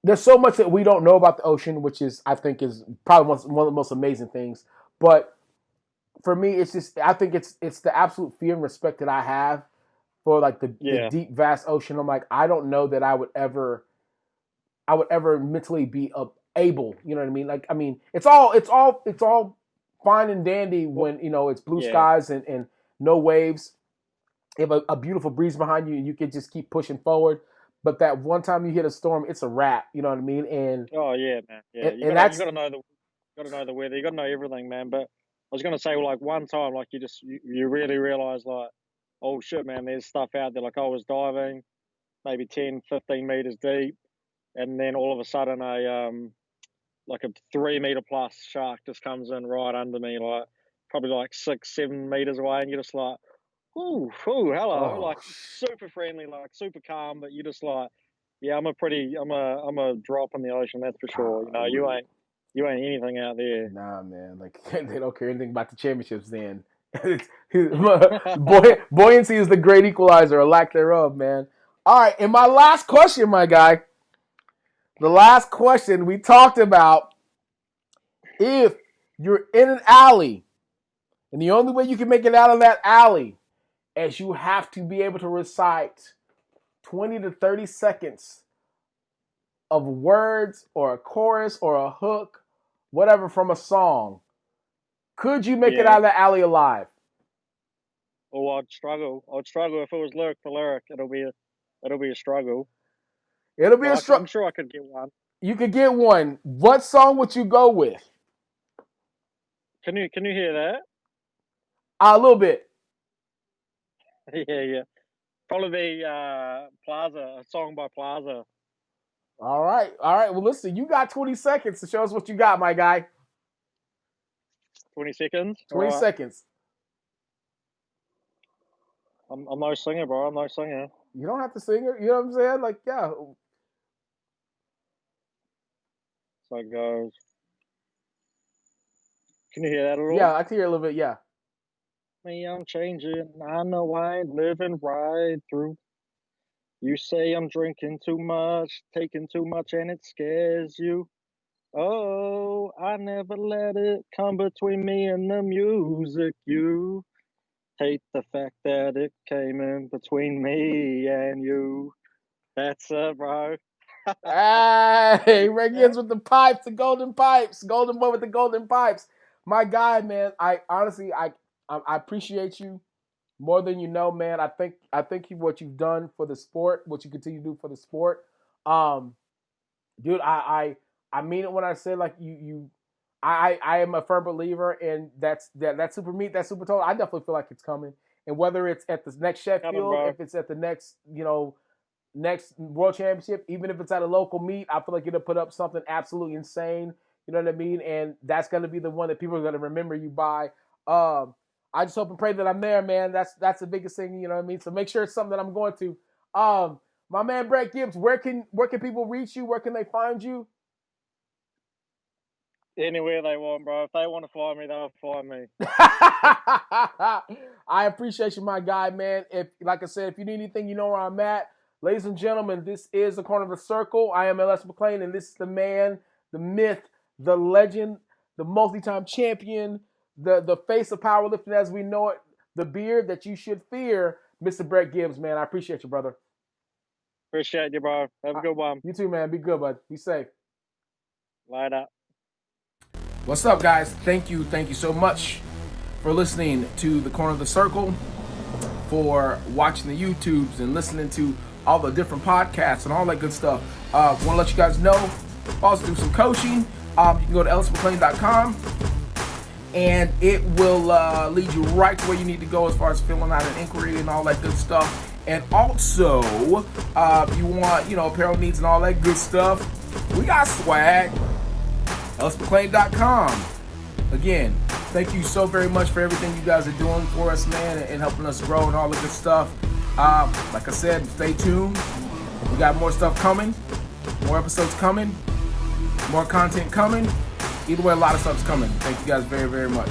Speaker 1: there's so much that we don't know about the ocean, which I think is probably one of the most amazing things. But for me, I think it's the absolute fear and respect that I have for like the deep, vast ocean. I'm like, I don't know that I would ever mentally be able. You know what I mean? Like, I mean, it's all fine and dandy when it's blue skies and no waves. You have a beautiful breeze behind you, and you can just keep pushing forward. But that one time you hit a storm, it's a wrap. You know what I mean? And
Speaker 2: man, yeah. You gotta know the weather. You gotta know everything, man. But I was gonna say, like one time, like you really realize, like, oh shit, man, there's stuff out there. Like I was diving, maybe 10, 15 meters deep, and then all of a sudden like a 3 meter plus shark just comes in right under me, like probably like 6, 7 meters away, and you're just like, ooh, hello, like super friendly, like super calm, but you're just like, yeah, I'm a drop in the ocean, that's for sure. You ain't anything out there.
Speaker 1: Nah, man, like they don't care anything about the championships. Then buoyancy is the great equalizer, or lack thereof, man. All right, and my last question, my guy. The last question we talked about, if you're in an alley, and the only way you can make it out of that alley is you have to be able to recite 20 to 30 seconds of words or a chorus or a hook, whatever, from a song. Could you make it out of the alley alive?
Speaker 2: Oh, I'd struggle. If it was lyric for lyric. It'll be a struggle.
Speaker 1: It'll be a struggle.
Speaker 2: I'm sure I could get one.
Speaker 1: You could get one. What song would you go with?
Speaker 2: Can you hear that?
Speaker 1: A little bit.
Speaker 2: Yeah. Probably Plaza, a song by Plaza.
Speaker 1: All right. Well, listen, you got 20 seconds to show us what you got, my guy.
Speaker 2: 20 seconds.
Speaker 1: 20
Speaker 2: right.
Speaker 1: seconds.
Speaker 2: I'm no singer, bro. I'm no singer.
Speaker 1: You don't have to sing it. You know what I'm saying? Like, yeah.
Speaker 2: So it goes. Can you hear that at all?
Speaker 1: Yeah, I can hear a little bit. Yeah.
Speaker 2: Me, I'm changing. I know I ain't living right through. You say I'm drinking too much, taking too much, and it scares you. Oh, I never let it come between me and the music. You hate the fact that it came in between me and you. That's it, bro.
Speaker 1: Hey, Ray Gibbs with the pipes, the golden pipes, golden boy with the golden pipes. My guy, man. I honestly, I appreciate you more than you know, man. I think what you've done for the sport, what you continue to do for the sport. Dude, I mean it when I say like I am a firm believer in that super meet, that super total. I definitely feel like it's coming. And whether it's at the next Sheffield, if it's at the next, next World Championship, even if it's at a local meet, I feel like it'll put up something absolutely insane. You know what I mean? And that's going to be the one that people are going to remember you by. I just hope and pray that I'm there, man. That's the biggest thing, you know what I mean? So make sure it's something that I'm going to. My man Brett Gibbs, where can people reach you? Where can they find you?
Speaker 2: Anywhere they want, bro. If they want to find me, they'll find me.
Speaker 1: I appreciate you, my guy, man. If, like I said, if you need anything, you know where I'm at. Ladies and gentlemen, this is the Corner of the Circle. I am LS McLean, and this is the man, the myth, the legend, the multi-time champion, the face of powerlifting as we know it, the beard that you should fear, Mr. Brett Gibbs, man. I appreciate you, brother.
Speaker 2: Appreciate you, bro. Have a good one.
Speaker 1: You too, man. Be good, bud. Be safe.
Speaker 2: Later.
Speaker 1: What's up, guys? Thank you so much for listening to the Corner of the Circle, for watching the YouTubes and listening to all the different podcasts and all that good stuff. Want to let you guys know, also do some coaching. You can go to lsmcclain.com and it will lead you right to where you need to go as far as filling out an inquiry and all that good stuff. And also, if you want, apparel needs and all that good stuff, we got swag. lsmcclain.com. Again, thank you so very much for everything you guys are doing for us, man, and helping us grow and all the good stuff. Like I said, stay tuned. We got more stuff coming, more episodes coming, more content coming. Either way, a lot of stuff's coming. Thank you guys very, very much.